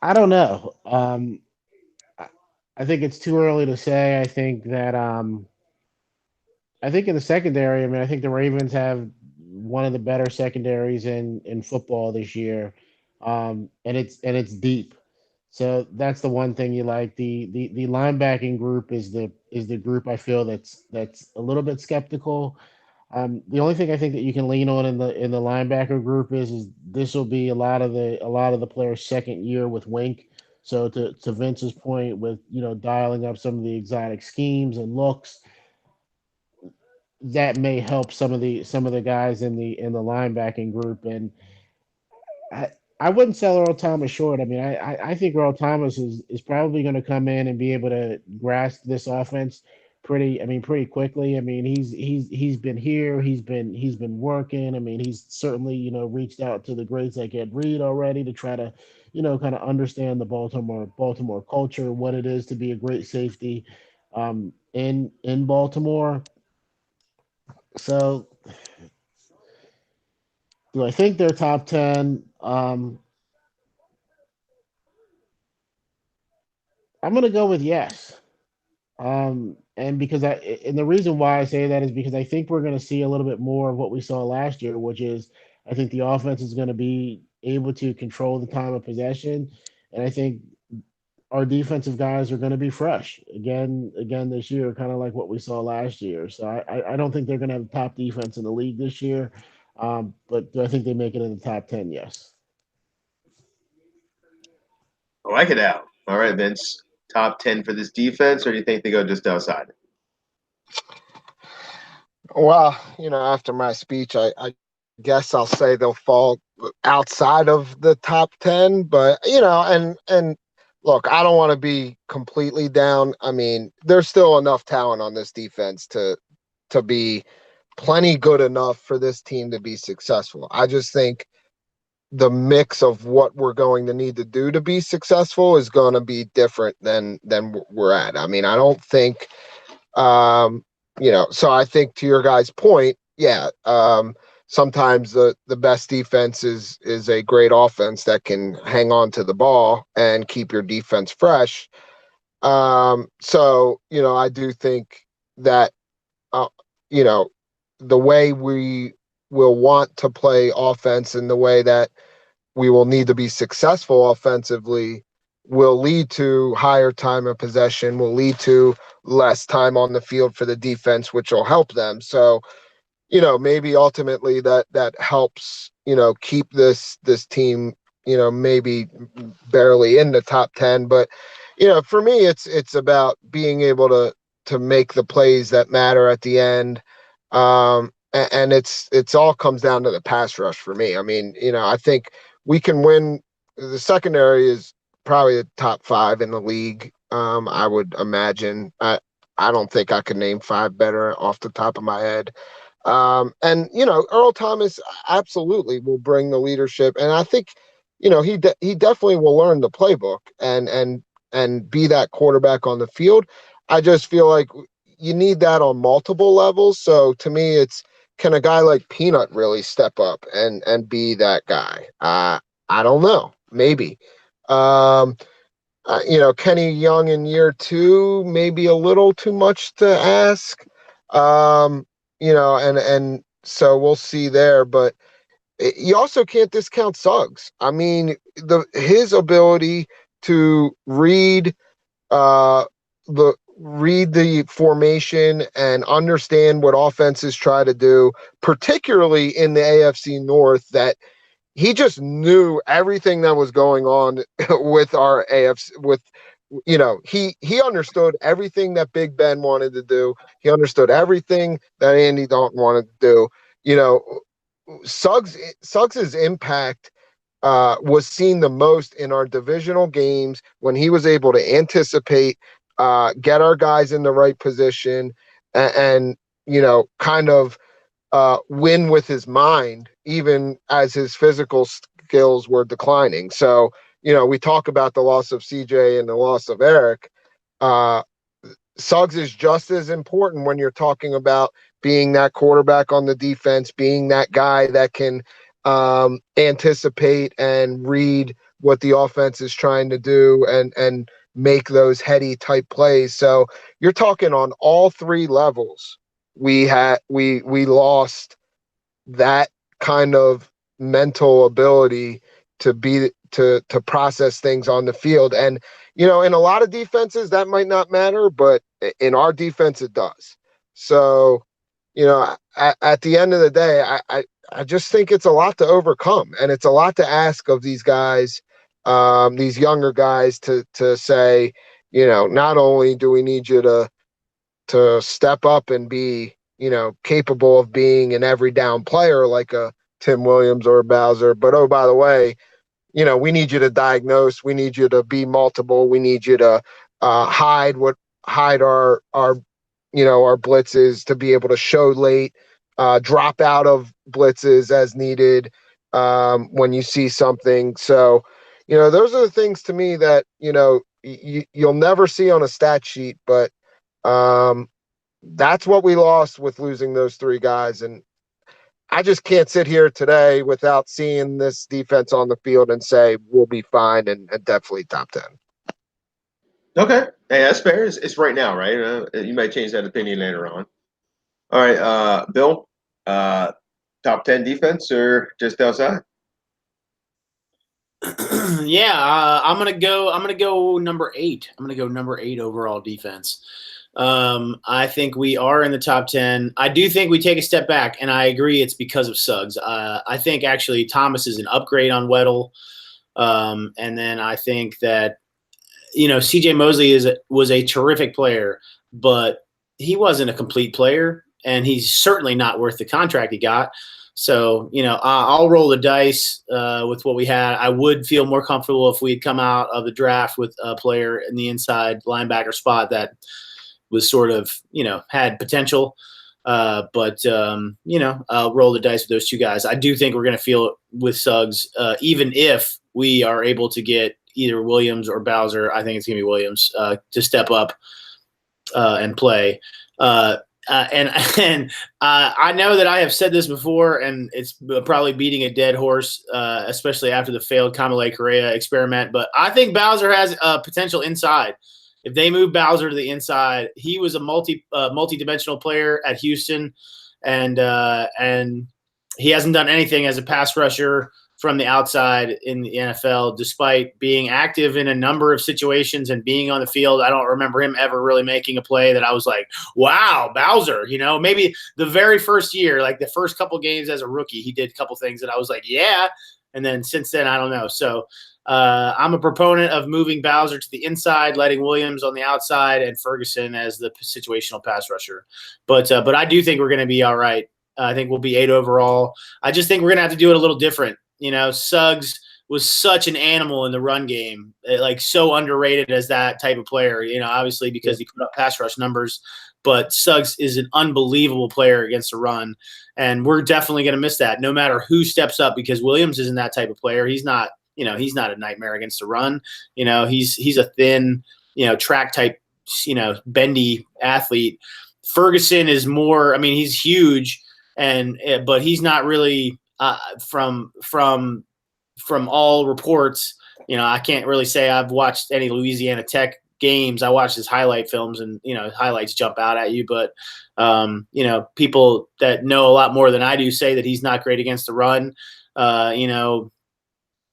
I don't know. I think it's too early to say. I think that I think in the secondary, I mean, I think the Ravens have one of the better secondaries in football this year, and it's deep. So that's the one thing you like. The linebacking group is the group I feel that's a little bit skeptical. The only thing I think that you can lean on in the linebacker group is this will be a lot of the players' second year with Wink. So to Vince's point, with dialing up some of the exotic schemes and looks, that may help some of the guys in the linebacking group. And I I wouldn't sell Earl Thomas short. I mean, I think Earl Thomas is probably going to come in and be able to grasp this offense pretty quickly. I mean, he's been here, he's been working. I mean, he's certainly reached out to the greats like Ed Reed already to try to kind of understand the Baltimore culture, what it is to be a great safety in Baltimore. So, do I think they're top 10? I'm going to go with yes. And and the reason why I say that is because I think we're going to see a little bit more of what we saw last year, which is I think the offense is going to be able to control the time of possession. And I think our defensive guys are going to be fresh again this year, kind of like what we saw last year. So I don't think they're going to have the top defense in the league this year, but do I think they make it in the top 10? Yes. I like it out. All right, Vince. Top 10 for this defense, or do you think they go just outside? Well, after my speech, I guess I'll say they'll fall outside of the top 10, but and look, I don't want to be completely down. I mean, there's still enough talent on this defense to be plenty good enough for this team to be successful. I just think the mix of what we're going to need to do to be successful is going to be different than we're at. I mean, I don't think so I think to your guys' point, yeah, sometimes the best defense is a great offense that can hang on to the ball and keep your defense fresh. So, I do think that, the way we will want to play offense and the way that we will need to be successful offensively will lead to higher time of possession, will lead to less time on the field for the defense, which will help them. So, maybe ultimately that helps, keep this team, maybe barely in the top 10. But, for me, it's about being able to make the plays that matter at the end. And it's all comes down to the pass rush for me. I mean, I think we can win. The secondary is probably the top 5 in the league. I would imagine. I don't think I could name 5 better off the top of my head. And Earl Thomas absolutely will bring the leadership, and I think he definitely will learn the playbook and be that quarterback on the field. I just feel like you need that on multiple levels. So to me, it's, can a guy like Peanut really step up and be that guy? I don't know. Maybe. Kenny Young in year 2, maybe a little too much to ask. And so we'll see there. But you also can't discount Suggs. I mean, his ability to read the formation and understand what offenses try to do, particularly in the AFC North, that he just knew everything that was going on with our AFC. He understood everything that Big Ben wanted to do. He understood everything that Andy Dalton wanted to do. Suggs's impact was seen the most in our divisional games when he was able to anticipate, get our guys in the right position, and kind of win with his mind, even as his physical skills were declining. So, we talk about the loss of CJ and the loss of Eric. Suggs is just as important when you're talking about being that quarterback on the defense, being that guy that can anticipate and read what the offense is trying to do and make those heady type plays. So you're talking on all 3 levels. We lost that kind of mental ability to process things on the field. And, in a lot of defenses that might not matter, but in our defense, it does. So, at the end of the day, I just think it's a lot to overcome, and it's a lot to ask of these guys, these younger guys to say, not only do we need you to step up and be, capable of being an every down player like a Tim Williams or a Bowser, but oh, by the way, we need you to diagnose, we need you to be multiple, we need you to hide our blitzes, to be able to show late, drop out of blitzes as needed when you see something. So, those are the things to me that, you'll never see on a stat sheet, but that's what we lost with losing those 3 guys. And I just can't sit here today without seeing this defense on the field and say we'll be fine and definitely top 10. Okay. Hey, that's fair. It's right now, right? You might change that opinion later on. All right, Bill, top 10 defense or just outside? Yeah, I'm gonna go. I'm gonna go number 8. I'm gonna go number 8 overall defense. I think we are in the top 10. I do think we take a step back, and I agree it's because of Suggs. I think actually Thomas is an upgrade on Weddle, and then I think that C.J. Mosley was a terrific player, but he wasn't a complete player, and he's certainly not worth the contract he got. So, I'll roll the dice with what we had. I would feel more comfortable if we had come out of the draft with a player in the inside linebacker spot that was sort of, had potential. But I'll roll the dice with those two guys. I do think we're going to feel with Suggs, even if we are able to get either Williams or Bowser. I think it's going to be Williams to step up and play. And I know that I have said this before, and it's probably beating a dead horse, especially after the failed Kamale Correa experiment. But I think Bowser has potential inside. If they move Bowser to the inside, he was a multi-dimensional player at Houston, and he hasn't done anything as a pass rusher from the outside in the NFL, despite being active in a number of situations and being on the field. I don't remember him ever really making a play that I was like, wow, Bowser, maybe the very first year, like the first couple games as a rookie, he did a couple things that I was like, yeah. And then since then, I don't know. So I'm a proponent of moving Bowser to the inside, letting Williams on the outside, and Ferguson as the situational pass rusher. But I do think we're going to be all right. I think we'll be 8 overall. I just think we're going to have to do it a little different. Suggs was such an animal in the run game, like so underrated as that type of player, obviously because he put up pass rush numbers, but Suggs is an unbelievable player against the run. And we're definitely going to miss that no matter who steps up, because Williams isn't that type of player. He's not, he's not a nightmare against the run. He's a thin, track type, bendy athlete. Ferguson is more, he's huge, but he's not really, from all reports, I can't really say I've watched any Louisiana Tech games. I watched his highlight films, and highlights jump out at you. But people that know a lot more than I do say that he's not great against the run.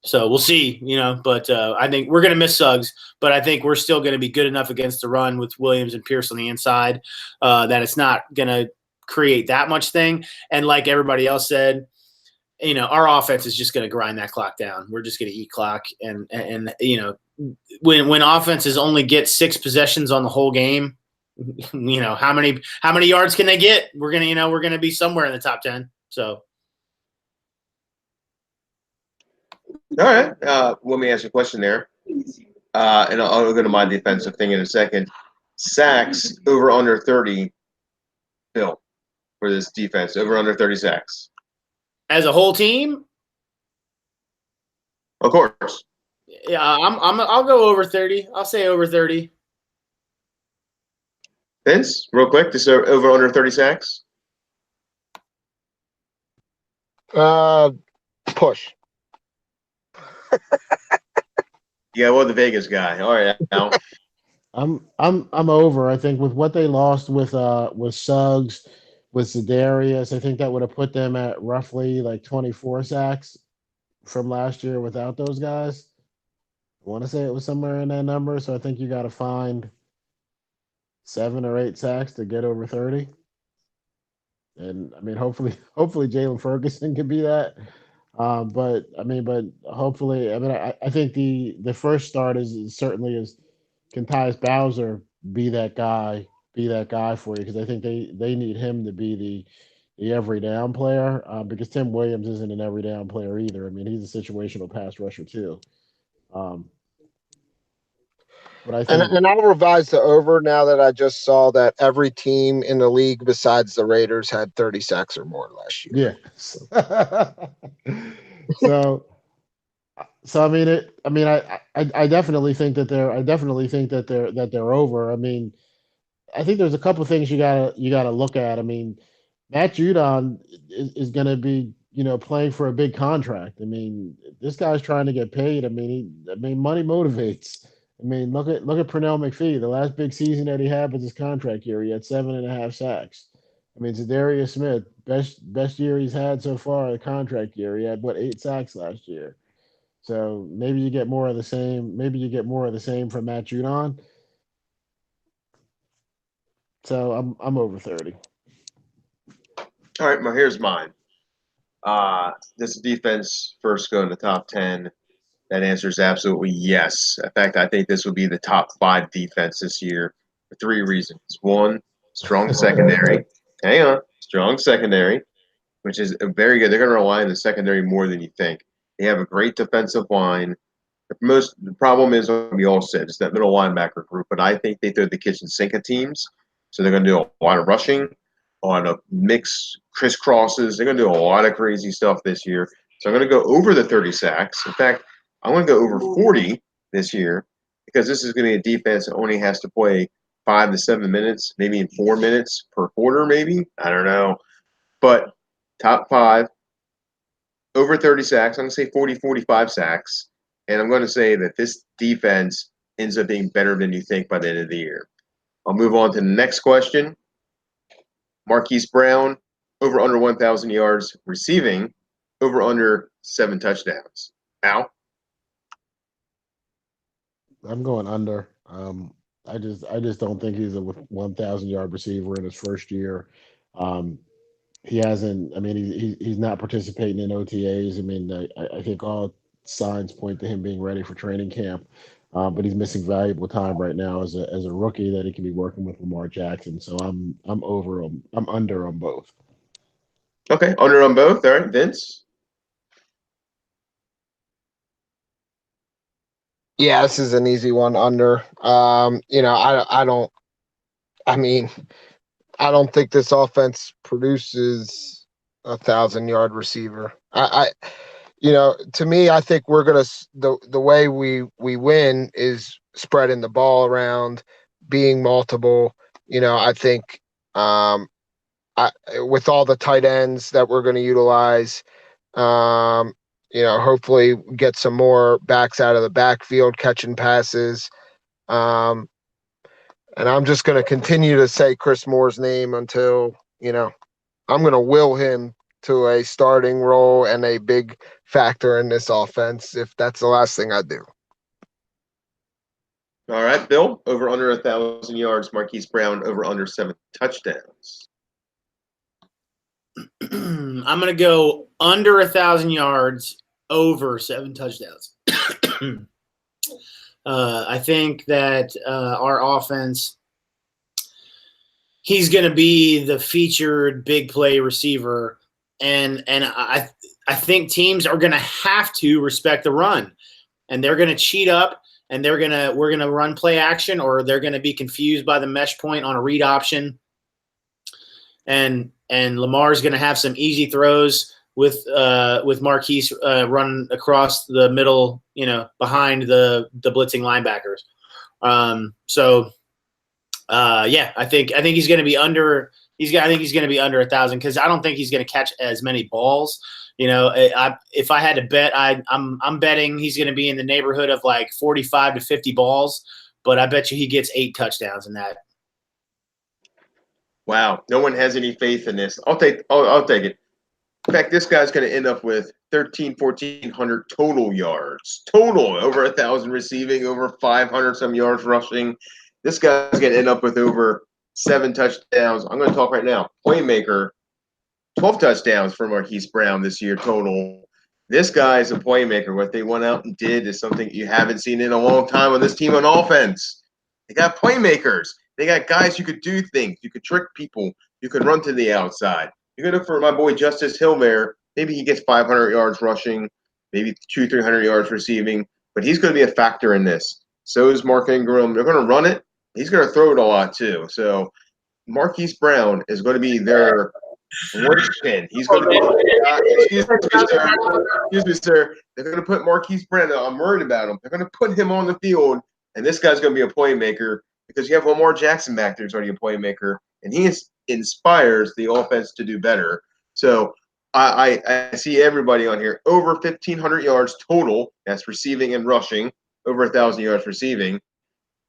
So we'll see. But I think we're going to miss Suggs, but I think we're still going to be good enough against the run with Williams and Pierce on the inside that it's not going to create that much thing. And like everybody else said, our offense is just going to grind that clock down. We're just going to eat clock. And when offenses only get 6 possessions on the whole game, how many yards can they get? We're going to be somewhere in the top 10. So. All right. Let me ask you a question there. And I'll go to my defensive thing in a second. Sacks over under 30, Bill, for this defense, over under 30 sacks. As a whole team? Of course. Yeah, I'll go over 30. I'll say over 30. Vince, real quick, just over under 30 sacks. Push. Yeah, well, the Vegas guy. All right, now. I'm over. I think with what they lost with Suggs, with Za'Darius, I think that would have put them at roughly like 24 sacks from last year without those guys. I want to say it was somewhere in that number. So I think you got to find 7 or 8 sacks to get over 30. And hopefully Jalen Ferguson can be that. But hopefully, I think the first start is certainly can Tyus Bowser be that guy for you, because I think they need him to be the every down player, because Tim Williams isn't an every down player either. He's a situational pass rusher too. But I think, and I'll revise the over now that I just saw that every team in the league besides the Raiders had 30 sacks or more last year. Yeah. I definitely think that they're over. I think there's a couple things you gotta look at. Matt Judon is going to be playing for a big contract. This guy's trying to get paid. Money motivates. Look at Pernell McPhee. The last big season that he had was his contract year. He had 7.5 sacks. Za'Darius Smith, best year he's had so far, a contract year. He had 8 sacks last year. So maybe you get more of the same. Maybe you get more of the same from Matt Judon. So I'm over 30. All right, well, here's mine. Does the defense first go in the top 10? That answer is absolutely yes. In fact, I think this will be the top 5 defense this year for 3 reasons. One, strong secondary. Hang on, strong secondary, which is very good. They're going to rely on the secondary more than you think. They have a great defensive line. The problem is what we all said, it's that middle linebacker group. But I think they throw the kitchen sink at teams, so they're going to do a lot of rushing, a lot of mix crisscrosses. They're going to do a lot of crazy stuff this year. So I'm going to go over the 30 sacks. In fact, I'm going to go over 40 this year because this is going to be a defense that only has to play 5 to 7 minutes, maybe in 4 minutes per quarter, maybe. I don't know. But top 5, over 30 sacks. I'm going to say 40, 45 sacks. And I'm going to say that this defense ends up being better than you think by the end of the year. I'll move on to the next question. Marquise Brown, over under 1,000 yards receiving, over under 7 touchdowns. Al? I'm going under. I just don't think he's a 1,000-yard receiver in his first year. He hasn't. I mean, he's not participating in OTAs. I mean, I think all signs point to him being ready for training camp, but he's missing valuable time right now as a rookie that he can be working with Lamar Jackson. So I'm over him. I'm under on both. Okay, under on both. All right, Vince? Yeah, this is an easy one under. I don't think this offense produces 1,000-yard receiver. To me, I think we're gonna the way we win is spreading the ball around, being multiple. I think with all the tight ends that we're going to utilize, hopefully get some more backs out of the backfield catching passes. And I'm just going to continue to say Chris Moore's name until, I'm going to will him to a starting role and a big factor in this offense if that's the last thing I do. All right, Bill, over under 1,000 yards. Marquise Brown, over under 7 touchdowns. I'm going to go under 1,000 yards, over 7 touchdowns. I think that our offense, he's going to be the featured big play receiver, and I think teams are going to have to respect the run, and they're going to cheat up, and we're going to run play action, or they're going to be confused by the mesh point on a read option, and Lamar's going to have some easy throws with Marquise running across the middle, behind the blitzing linebackers. I think he's going to be under. I think he's going to be under 1,000 because I don't think he's going to catch as many balls. If I had to bet, I'm betting he's going to be in the neighborhood of like 45 to 50 balls, but I bet you he gets 8 touchdowns in that. Wow, no one has any faith in this. I'll take it. In fact, this guy's going to end up with 1,400 total yards. Total, over 1,000 receiving, over 500 some yards rushing. This guy's going to end up with over 7 touchdowns. I'm going to talk right now. Playmaker, 12 touchdowns for Marquise Brown this year total. This guy is a playmaker. What they went out and did is something you haven't seen in a long time on this team on offense. They got playmakers. They got guys who could do things. You could trick people. You could run to the outside. You're going to look for my boy Justice Hill there. Maybe he gets 500 yards rushing, maybe 200-300 yards receiving, but he's going to be a factor in this. So is Mark Ingram. They're going to run it. He's going to throw it a lot too. So Marquise Brown is going to be their linchpin. He's going to be excuse me, sir. They're going to put Marquise Brown. I'm worried about him. They're going to put him on the field, and this guy's going to be a playmaker because you have Lamar Jackson back there who's already a playmaker, and he inspires the offense to do better. So I see everybody on here over 1,500 yards total. That's receiving and rushing. Over 1,000 yards receiving,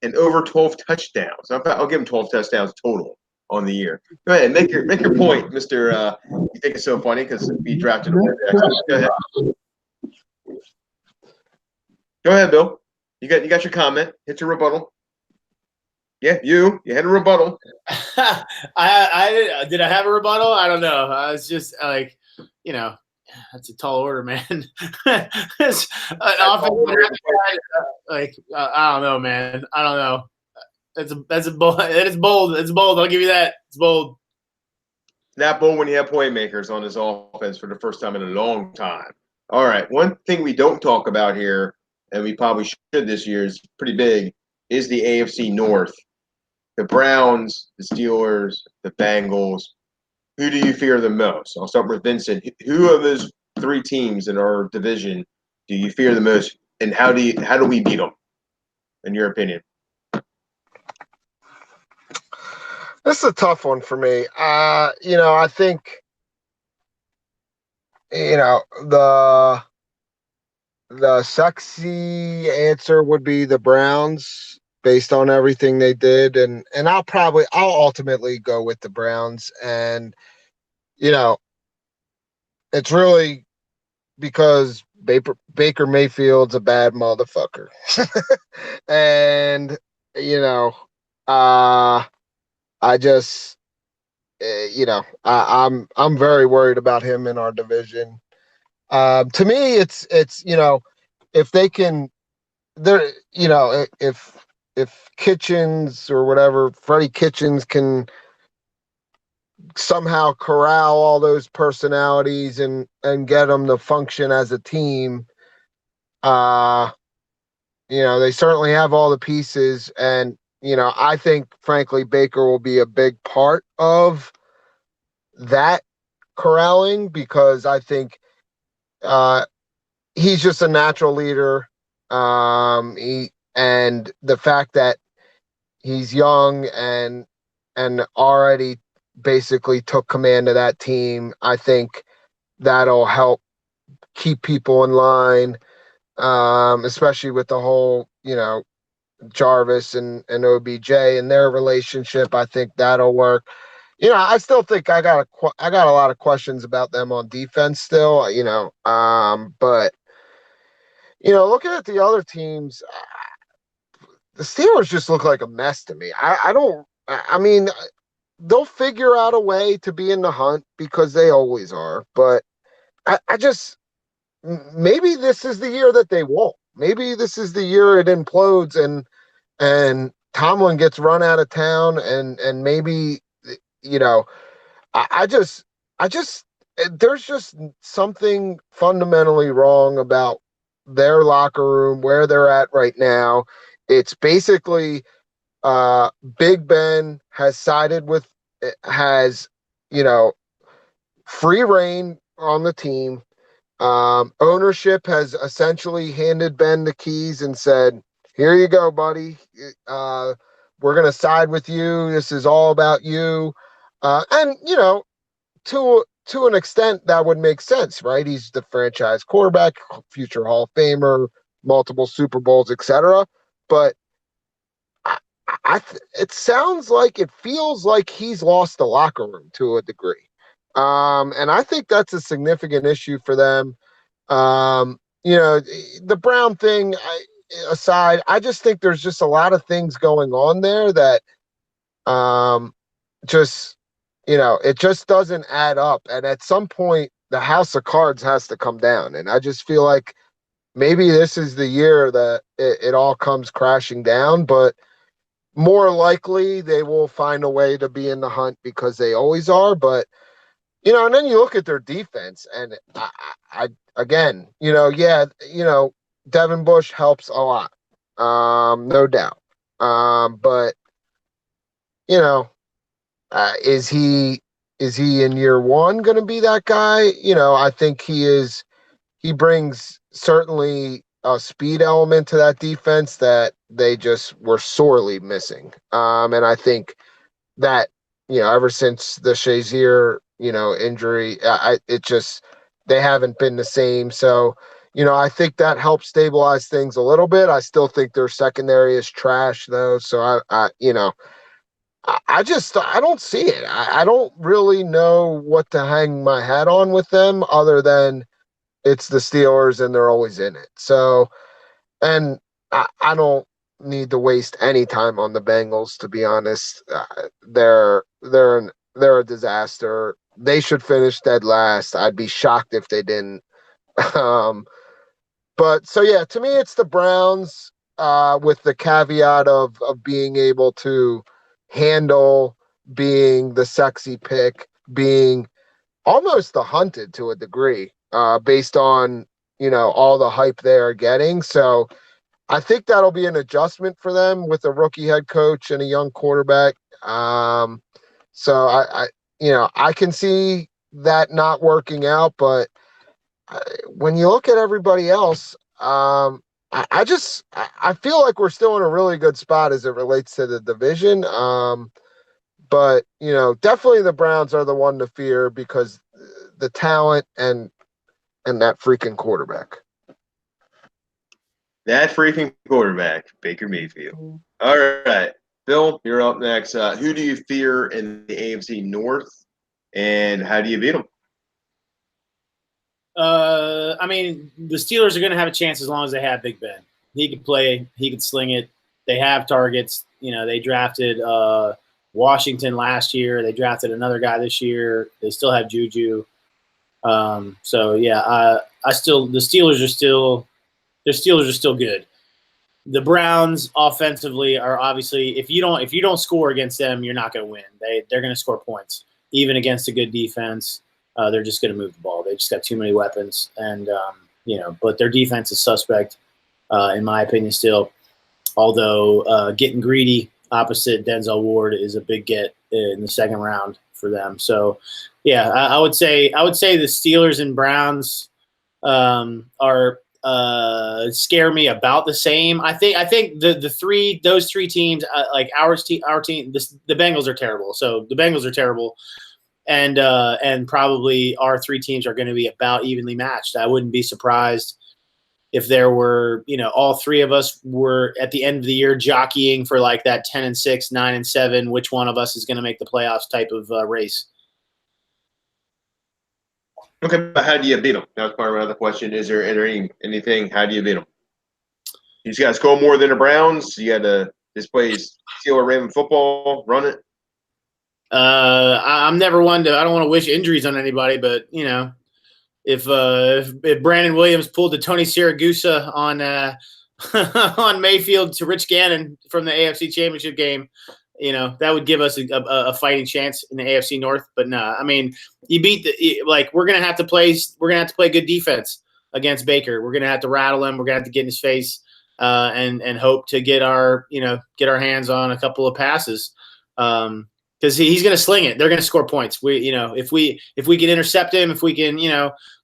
and over 12 touchdowns. I'll give him 12 touchdowns total on the year. Go ahead, make your point, Mr. You think it's so funny because we drafted him. Go ahead. Go ahead, Bill. You got your comment. Hit your rebuttal. Yeah, you had a rebuttal. I did I have a rebuttal? I don't know. I was just like, that's a tall order, man. It's an offensive guy, like I don't know, man. I don't know. That's a bold. It is bold. It's bold. I'll give you that. It's bold. Not bold when you have playmakers on his offense for the first time in a long time. All right. One thing we don't talk about here, and we probably should this year, is pretty big, is the AFC North. The Browns, the Steelers, the Bengals. Who do you fear the most? I'll start with Vincent. Who of those three teams in our division do you fear the most, and how do we beat them, in your opinion? This is a tough one for me. I think, the sexy answer would be the Browns based on everything they did. And I'll ultimately go with the Browns. And, it's really because Baker Mayfield's a bad motherfucker. And, I just, I'm very worried about him in our division. To me, it's if they can, if Kitchens or whatever, Freddie Kitchens can somehow corral all those personalities and get them to function as a team. They certainly have all the pieces, and I think frankly Baker will be a big part of that corralling, because I think he's just a natural leader. And the fact that he's young and already basically took command of that team, I think that'll help keep people in line, especially with the whole, Jarvis and OBJ and their relationship. I think that'll work. I still think I got a lot of questions about them on defense still, but looking at the other teams, the Steelers just look like a mess to me. I mean, they'll figure out a way to be in the hunt because they always are, but I just, maybe this is the year that they won't. Maybe this is the year it implodes and Tomlin gets run out of town, and maybe, I just there's just something fundamentally wrong about their locker room, where they're at right now. It's basically Big Ben has free reign on the team. Ownership has essentially handed Ben the keys and said, here you go, buddy. We're going to side with you. This is all about you. And, to an extent, that would make sense, right? He's the franchise quarterback, future Hall of Famer, multiple Super Bowls, etc. But it feels like he's lost the locker room to a degree. And I think that's a significant issue for them. The Brown thing aside, I just think there's just a lot of things going on there that it just doesn't add up. And at some point, the house of cards has to come down. And I just feel like maybe this is the year that it all comes crashing down. But more likely, they will find a way to be in the hunt because they always are. But, and then you look at their defense, and Devin Bush helps a lot, no doubt. But is he in year one going to be that guy? I think he is. He brings certainly a speed element to that defense that they just were sorely missing. And I think that ever since the Shazier injury, they haven't been the same. So I think that helps stabilize things a little bit. I still think their secondary is trash though. So I don't see it. I don't really know what to hang my hat on with them other than it's the Steelers and they're always in it. So And I don't need to waste any time on the Bengals, to be honest. They're a disaster. They should finish dead last. I'd be shocked if they didn't. Um, but so yeah, to me, it's the Browns, with the caveat of being able to handle being the sexy pick, being almost the hunted to a degree, based on all the hype they are getting. So I think that'll be an adjustment for them with a rookie head coach and a young quarterback. So I can see that not working out, but when you look at everybody else, I feel like we're still in a really good spot as it relates to the division. But definitely the Browns are the one to fear because the talent and that freaking quarterback. That freaking quarterback, Baker Mayfield. All right, Bill, you're up next. Who do you fear in the AFC North, and how do you beat them? I mean, the Steelers are going to have a chance as long as they have Big Ben. He could play. He could sling it. They have targets. They drafted Washington last year. They drafted another guy this year. They still have Juju. So yeah, the Steelers are still good. The Browns offensively are obviously, if you don't score against them, you're not going to win. They're going to score points even against a good defense. They're just going to move the ball. They just got too many weapons, and but their defense is suspect, in my opinion, still. Although getting greedy opposite Denzel Ward is a big get in the second round for them. So, yeah, I would say the Steelers and Browns are scare me about the same. I think those three teams, like our team, the Bengals are terrible. So the Bengals are terrible. And probably our three teams are going to be about evenly matched. I wouldn't be surprised if there were, all three of us were at the end of the year jockeying for like that 10-6, 9-7, which one of us is going to make the playoffs type of race. Okay, but how do you beat them? That was part of my other question. Is there anything? How do you beat them? You just got to score more than the Browns. You got to display Steeler Raven football, run it. I'm never one to. I don't want to wish injuries on anybody, but if Brandon Williams pulled the Tony Siragusa on on Mayfield to Rich Gannon from the AFC Championship game, that would give us a fighting chance in the AFC North. But no, I mean, we're gonna have to play good defense against Baker. We're gonna have to rattle him. We're gonna have to get in his face and hope to get our hands on a couple of passes. Because he's going to sling it. They're going to score points. If we can intercept him, if we can,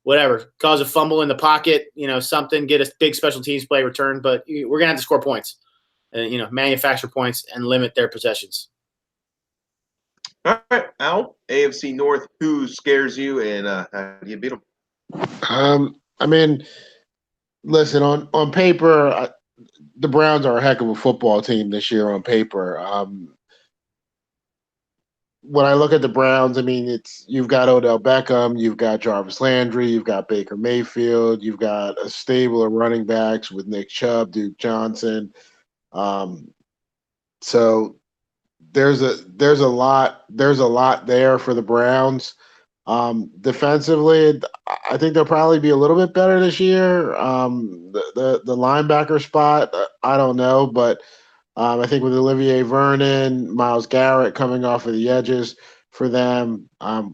whatever, cause a fumble in the pocket, something, get a big special teams play return. But we're going to have to score points, manufacture points and limit their possessions. All right, Al, AFC North, who scares you and how do you beat them? I mean, listen, on paper, the Browns are a heck of a football team this year on paper. When I look at the Browns, I mean, you've got Odell Beckham, you've got Jarvis Landry, you've got Baker Mayfield, you've got a stable of running backs with Nick Chubb, Duke Johnson. So there's a lot there for the Browns. Defensively, I think they'll probably be a little bit better this year. The linebacker spot, I don't know, but I think with Olivier Vernon, Myles Garrett coming off of the edges for them,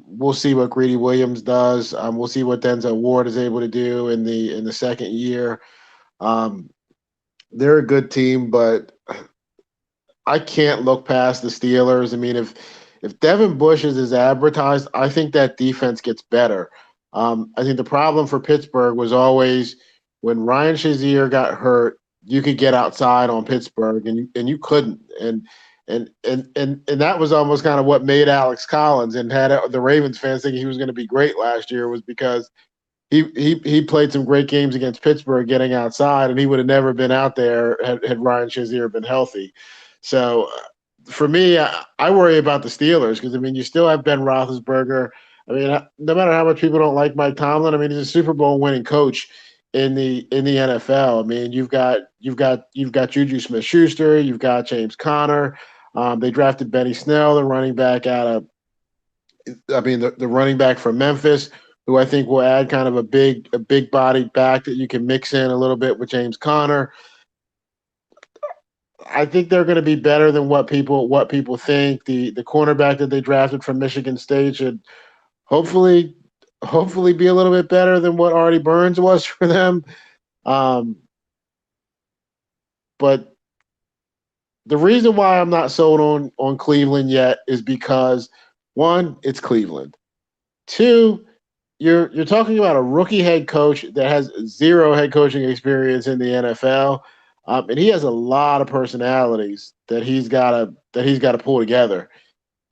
we'll see what Greedy Williams does. We'll see what Denzel Ward is able to do in the second year. They're a good team, but I can't look past the Steelers. I mean, if Devin Bush is as advertised, I think that defense gets better. I think the problem for Pittsburgh was always when Ryan Shazier got hurt, you could get outside on Pittsburgh and you couldn't. And that was almost kind of what made Alex Collins and had the Ravens fans thinking he was going to be great last year, was because he played some great games against Pittsburgh getting outside, and he would have never been out there had Ryan Shazier been healthy. So for me, I worry about the Steelers because, I mean, you still have Ben Roethlisberger. I mean, no matter how much people don't like Mike Tomlin, I mean, he's a Super Bowl winning coach. in the NFL. I mean, you've got Juju Smith-Schuster, you've got James Conner. They drafted Benny Snell, the running back the running back from Memphis, who I think will add kind of a big bodied back that you can mix in a little bit with James Conner. I think they're going to be better than what people think. The cornerback that they drafted from Michigan State should hopefully be a little bit better than what Artie Burns was for them. But the reason why I'm not sold on Cleveland yet is because, one, it's Cleveland. Two, you're talking about a rookie head coach that has zero head coaching experience in the NFL, and he has a lot of personalities that he's got to pull together.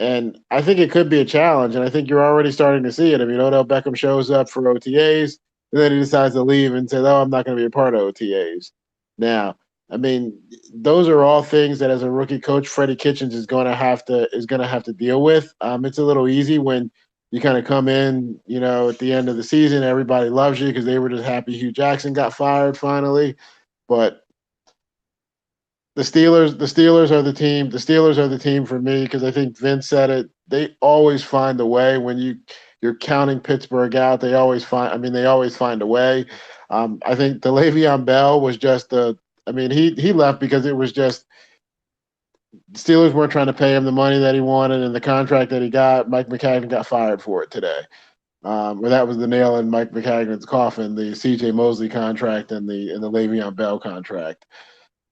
And I think it could be a challenge, and I think you're already starting to see it. I mean, Odell Beckham shows up for OTAs, and then he decides to leave and says, "Oh, I'm not going to be a part of OTAs." Now, I mean, those are all things that, as a rookie coach, Freddie Kitchens is going to have to deal with. It's a little easy when you kind of come in, at the end of the season, everybody loves you because they were just happy Hugh Jackson got fired finally, but the Steelers are the team. The Steelers are the team for me because I think Vince said it. They always find a way when you're counting Pittsburgh out. They always find a way. I think the Le'Veon Bell was just he left because it was just the Steelers weren't trying to pay him the money that he wanted and the contract that he got. Mike Maccagnan got fired for it today. Where that was the nail in Mike Maccagnan's coffin, the C.J. Mosley contract and the Le'Veon Bell contract.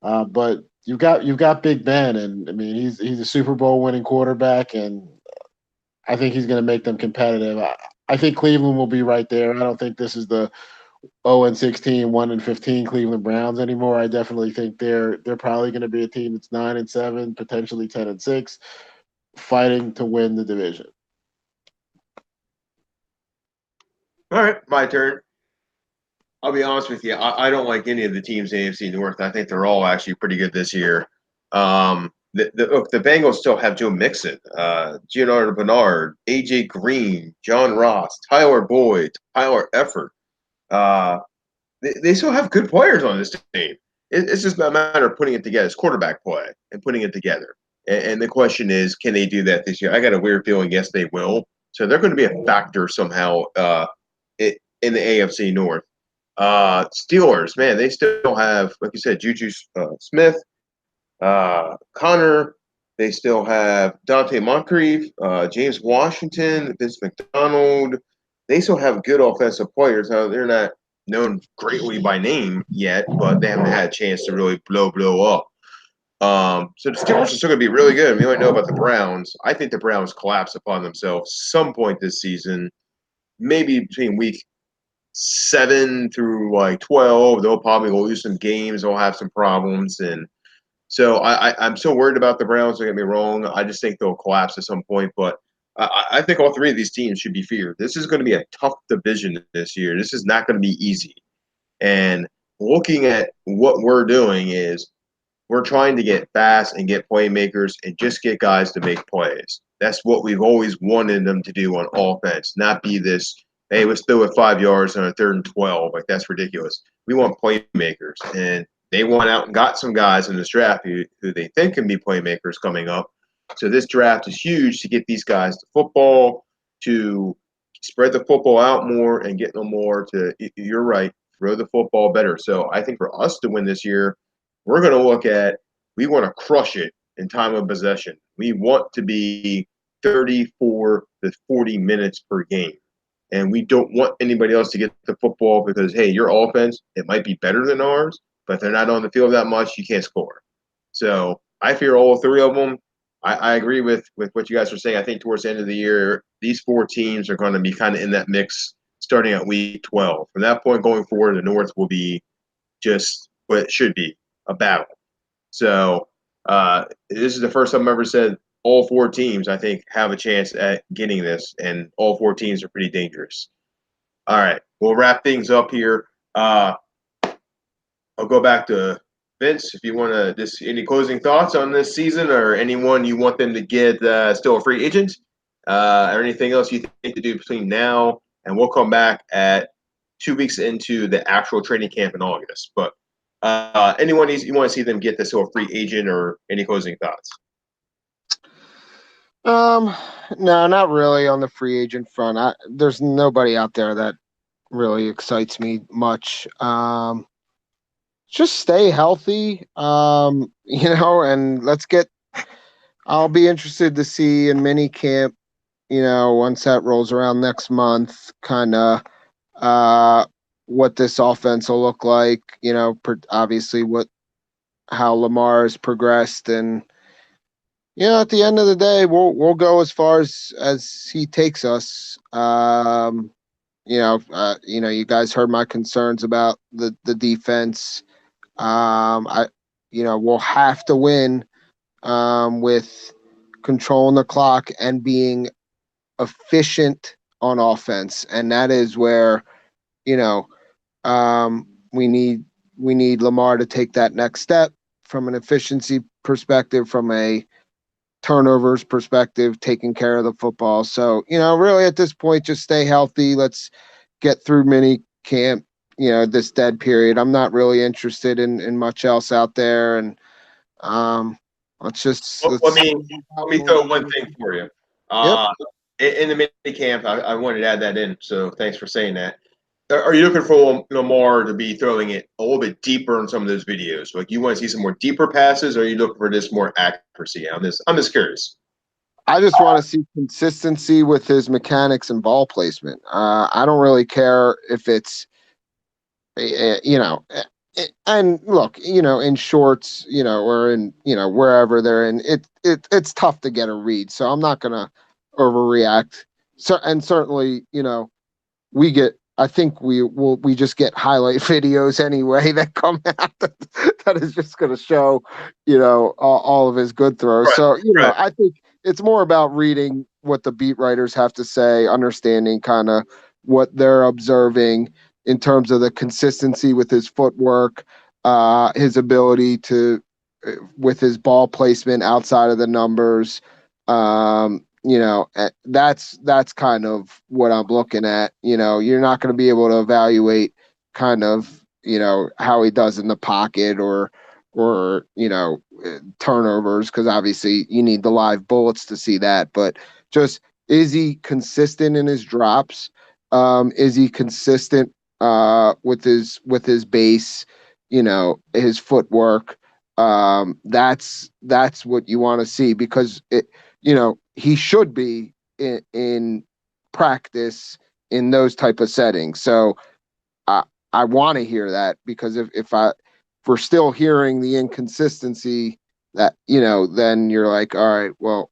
But you've got Big Ben, and I mean he's a Super Bowl winning quarterback, and I think he's going to make them competitive. I think Cleveland will be right there. I don't think this is the 0-16, 1-15 Cleveland Browns anymore. I definitely think they're probably going to be a team that's 9-7, potentially 10-6, fighting to win the division. All right, my turn. I'll be honest with you. I don't like any of the teams in the AFC North. I think they're all actually pretty good this year. The Bengals still have Joe Mixon, Giancarlo Bernard, AJ Green, John Ross, Tyler Boyd, Tyler Eifert. They still have good players on this team. It's just a matter of putting it together. It's quarterback play and putting it together. And the question is, can they do that this year? I got a weird feeling, yes, they will. So they're going to be a factor somehow in the AFC North. Steelers, man, they still have, like you said, Juju Smith, Connor. They still have Dante Moncrief, James Washington, Vince McDonald. They still have good offensive players. Now, they're not known greatly by name yet, but they haven't had a chance to really blow up. So the Steelers are still going to be really good. We only know about the Browns. I think the Browns collapse upon themselves some point this season, maybe between week 7 through like 12. They'll probably lose some games. They'll have some problems. And so I'm so worried about the Browns. Don't get me wrong. I just think they'll collapse at some point. But I think all three of these teams should be feared. This is going to be a tough division this year. This is not going to be easy. And looking at what we're doing is we're trying to get fast and get playmakers and just get guys to make plays. That's what we've always wanted them to do on offense, not be this, hey, let's throw it 5 yards on a 3rd and 12. Like, that's ridiculous. We want playmakers. And they went out and got some guys in this draft who they think can be playmakers coming up. So this draft is huge to get these guys to football, to spread the football out more and get them more to, you're right, throw the football better. So I think for us to win this year, we're going to look at, we want to crush it in time of possession. We want to be 34 to 40 minutes per game. And we don't want anybody else to get the football because, hey, your offense, it might be better than ours, but if they're not on the field that much, you can't score. So I fear all three of them. I agree with what you guys are saying. I think towards the end of the year, these 4 teams are going to be kind of in that mix starting at week 12. From that point going forward, the North will be just what it should be, a battle. So this is the first time I've ever said all 4 teams, I think, have a chance at getting this, and all 4 teams are pretty dangerous. All right, we'll wrap things up here. I'll go back to Vince, if you want to, just any closing thoughts on this season or anyone you want them to get still a free agent or anything else you think to do between now, and we'll come back at 2 weeks into the actual training camp in August. But anyone you want to see them get this or free agent or any closing thoughts? No, not really on the free agent front. There's nobody out there that really excites me much. Just stay healthy, and I'll be interested to see in mini camp, once that rolls around next month, kind of what this offense will look like, obviously how Lamar has progressed. And, at the end of the day, we'll go as far as he takes us. You guys heard my concerns about the defense. We'll have to win with controlling the clock and being efficient on offense, and that is where we need Lamar to take that next step from an efficiency perspective, from a turnovers perspective, taking care of the football. So really at this point, just stay healthy. Let's get through mini camp, this dead period. I'm not really interested in much else out there, and let me throw one thing for you. In the mini camp, I wanted to add that in, so thanks for saying that. Are you looking for Lamar to be throwing it a little bit deeper in some of those videos? Like, you want to see some more deeper passes, or are you looking for just more accuracy? I'm just curious. I just want to see consistency with his mechanics and ball placement. I don't really care if it's, and look, in shorts, or in, wherever they're in, it's tough to get a read. So I'm not going to overreact. So, and certainly, I think we just get highlight videos anyway that come out that is just going to show, all of his good throws. Right, so, right. I think it's more about reading what the beat writers have to say, understanding kind of what they're observing in terms of the consistency with his footwork, his ability to, with his ball placement outside of the numbers. That's kind of what I'm looking at. You're not going to be able to evaluate kind of, how he does in the pocket or turnovers, because obviously you need the live bullets to see that. But just, is he consistent in his drops? Is he consistent with his base? His footwork. That's what you want to see, because he should be in practice in those type of settings. So I want to hear that, because if we're still hearing the inconsistency, that, then you're like, all right, well,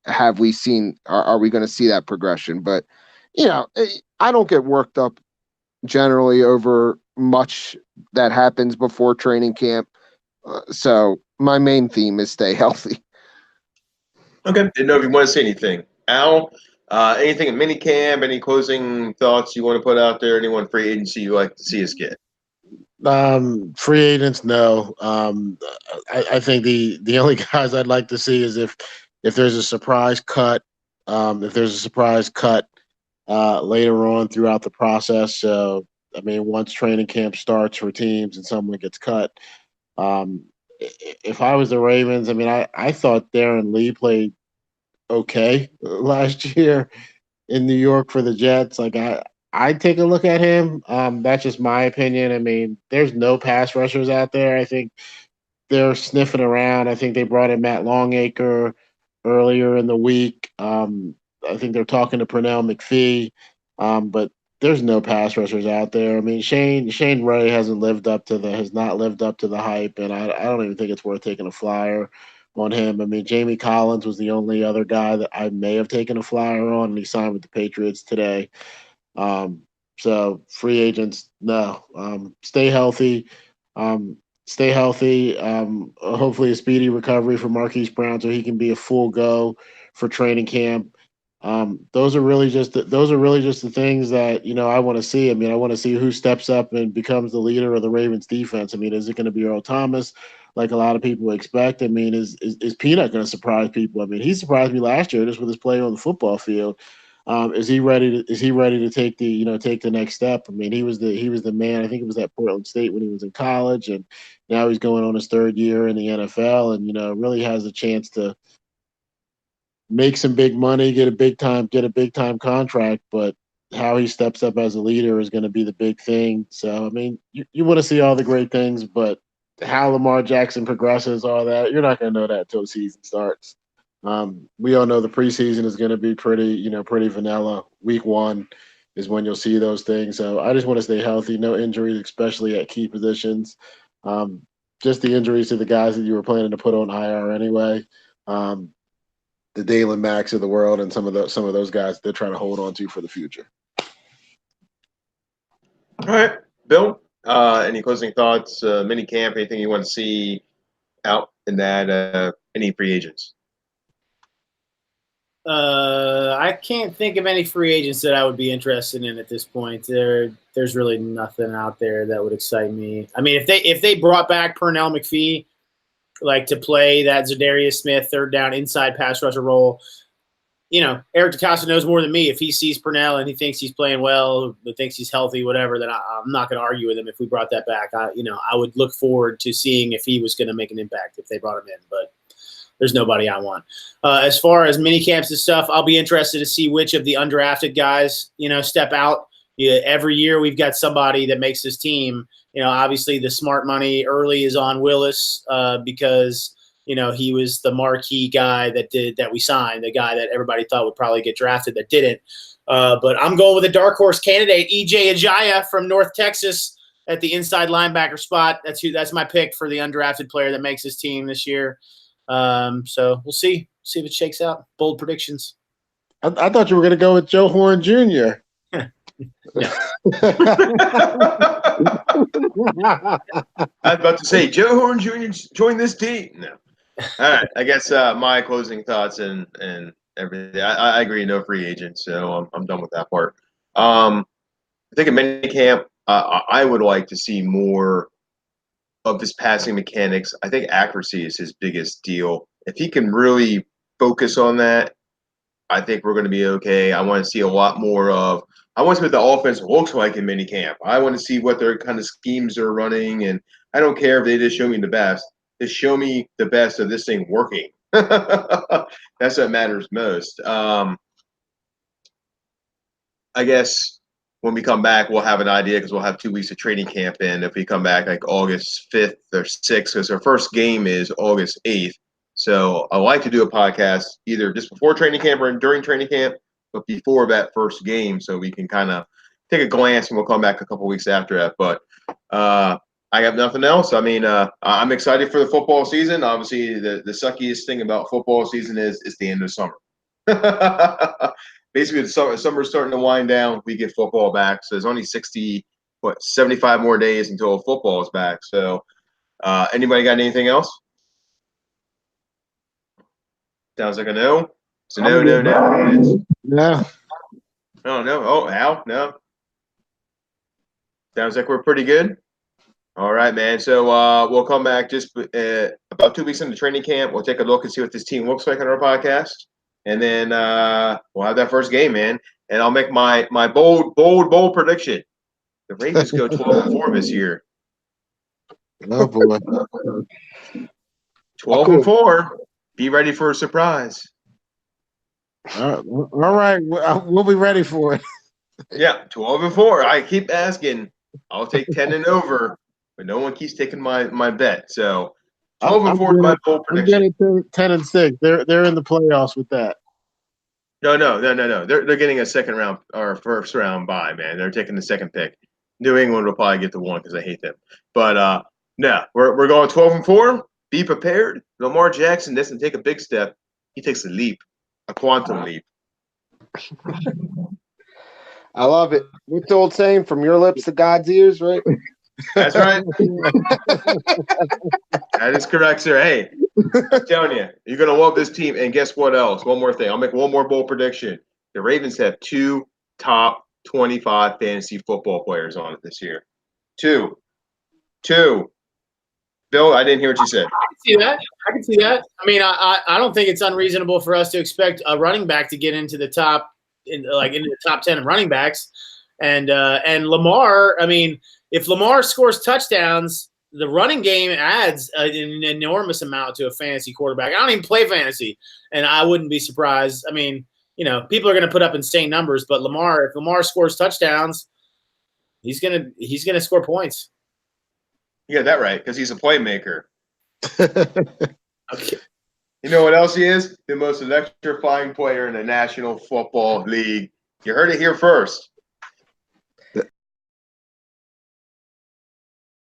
have we seen, are we going to see that progression? But, I don't get worked up generally over much that happens before training camp. So my main theme is stay healthy. Okay. Didn't know if you want to say anything. Al, anything in minicamp, any closing thoughts you want to put out there? Anyone free agency you like to see us get? Free agents, no. I think the only guys I'd like to see is if there's a surprise cut, later on throughout the process. So, I mean, once training camp starts for teams and someone gets cut, if I was the Ravens, I mean, I thought Darren Lee played okay last year in New York for the Jets. Like, I'd take a look at him. That's just my opinion. I mean, there's no pass rushers out there. I think they're sniffing around. I think they brought in Matt Longacre earlier in the week. I think they're talking to Pernell McPhee, but there's no pass rushers out there. I mean, Shane Ray has not lived up to the hype, and I don't even think it's worth taking a flyer on him. I mean, Jamie Collins was the only other guy that I may have taken a flyer on, and he signed with the Patriots today. So free agents, no. Stay healthy. Hopefully a speedy recovery for Marquise Brown so he can be a full go for training camp. Those are really just the things that, I want to see. I mean, I want to see who steps up and becomes the leader of the Ravens defense. I mean, is it going to be Earl Thomas like a lot of people expect? I mean, is Peanut going to surprise people? I mean, he surprised me last year just with his play on the football field. Is he ready to take the next step? I mean, he was the man. I think it was at Portland State when he was in college, and now he's going on his third year in the NFL, and really has a chance to make some big money, get a big time contract. But how he steps up as a leader is going to be the big thing. So I mean, you want to see all the great things, but how Lamar Jackson progresses, all that, you're not going to know that until the season starts. We all know the preseason is going to be pretty vanilla. Week 1 is when you'll see those things. So I just want to stay healthy, no injuries, especially at key positions. Just the injuries to the guys that you were planning to put on IR anyway. The Dalen Macks of the world and some of those guys they're trying to hold on to for the future. All right, Bill. Any closing thoughts? Mini camp? Anything you want to see out in that? Any free agents? I can't think of any free agents that I would be interested in at this point. There's really nothing out there that would excite me. I mean, if they brought back Pernell McPhee, like to play that Zadarius Smith third down inside pass rusher role, Eric DeCosta knows more than me. If he sees Pernell and he thinks he's playing well, thinks he's healthy, whatever, then I'm not going to argue with him if we brought that back. I would look forward to seeing if he was going to make an impact if they brought him in, but there's nobody I want. As far as mini camps and stuff, I'll be interested to see which of the undrafted guys, step out. Yeah, every year we've got somebody that makes this team. Obviously the smart money early is on Willis because he was the marquee guy that we signed, the guy that everybody thought would probably get drafted that didn't. But I'm going with a dark horse candidate, EJ Ajaya from North Texas at the inside linebacker spot. That's my pick for the undrafted player that makes his team this year. So we'll see if it shakes out. Bold predictions. I thought you were going to go with Joe Horn Jr. I was about to say Joe Horn Jr. joined this team. No. All right. I guess my closing thoughts and everything. I agree. No free agents, so I'm done with that part. I think in mini camp, I would like to see more of his passing mechanics. I think accuracy is his biggest deal. If he can really focus on that, I think we're going to be okay. I want to see a lot more of. I want to see what the offense looks like in minicamp. I want to see what their kind of schemes they're running, and I don't care if they just show me the best. Just show me the best of this thing working. That's what matters most. I guess when we come back, we'll have an idea because we'll have 2 weeks of training camp in. If we come back like August 5th or 6th, because our first game is August 8th. So I like to do a podcast either just before training camp or during training camp, but before that first game, so we can kind of take a glance, and we'll come back a couple weeks after that. But I have nothing else. I mean, I'm excited for the football season. Obviously, the suckiest thing about football season is it's the end of summer. Basically, the summer's starting to wind down. We get football back, so there's only 75 more days until football is back. So, anybody got anything else? Sounds like a no. So no. No. Oh no. Oh, Al, no. Sounds like we're pretty good. All right, man. So we'll come back just about 2 weeks into training camp. We'll take a look and see what this team looks like on our podcast, and then we'll have that first game, man. And I'll make my bold prediction. The Ravens go 12-4 this year. Oh boy. 12-4. Be ready for a surprise. All right. We'll be ready for it. Yeah, 12-4. I keep asking. I'll take 10 and over, but no one keeps taking my bet. So 12-4 is my bold prediction. I'm getting 10-6. They're in the playoffs with that. No. They're getting a second round or first round bye, man. They're taking the second pick. New England will probably get the 1 because I hate them. But no, we're going 12-4. Be prepared. Lamar Jackson doesn't take a big step. He takes a leap, a quantum leap. I love it. What's the old saying? From your lips to God's ears, right? That's right. That is correct, sir. Hey, I'm telling you, you're going to love this team. And guess what else? One more thing. I'll make one more bold prediction. The Ravens have 2 top 25 fantasy football players on it this year. 2. Bill, I didn't hear what you said. I can see that. I mean, I don't think it's unreasonable for us to expect a running back to get into the top into the top 10 of running backs. And Lamar, I mean, if Lamar scores touchdowns, the running game adds an enormous amount to a fantasy quarterback. I don't even play fantasy, and I wouldn't be surprised. I mean, people are going to put up insane numbers, but if Lamar scores touchdowns, he's gonna score points. You got that right, because he's a playmaker. Okay. You know what else he is? The most electrifying player in the National Football League. You heard it here first.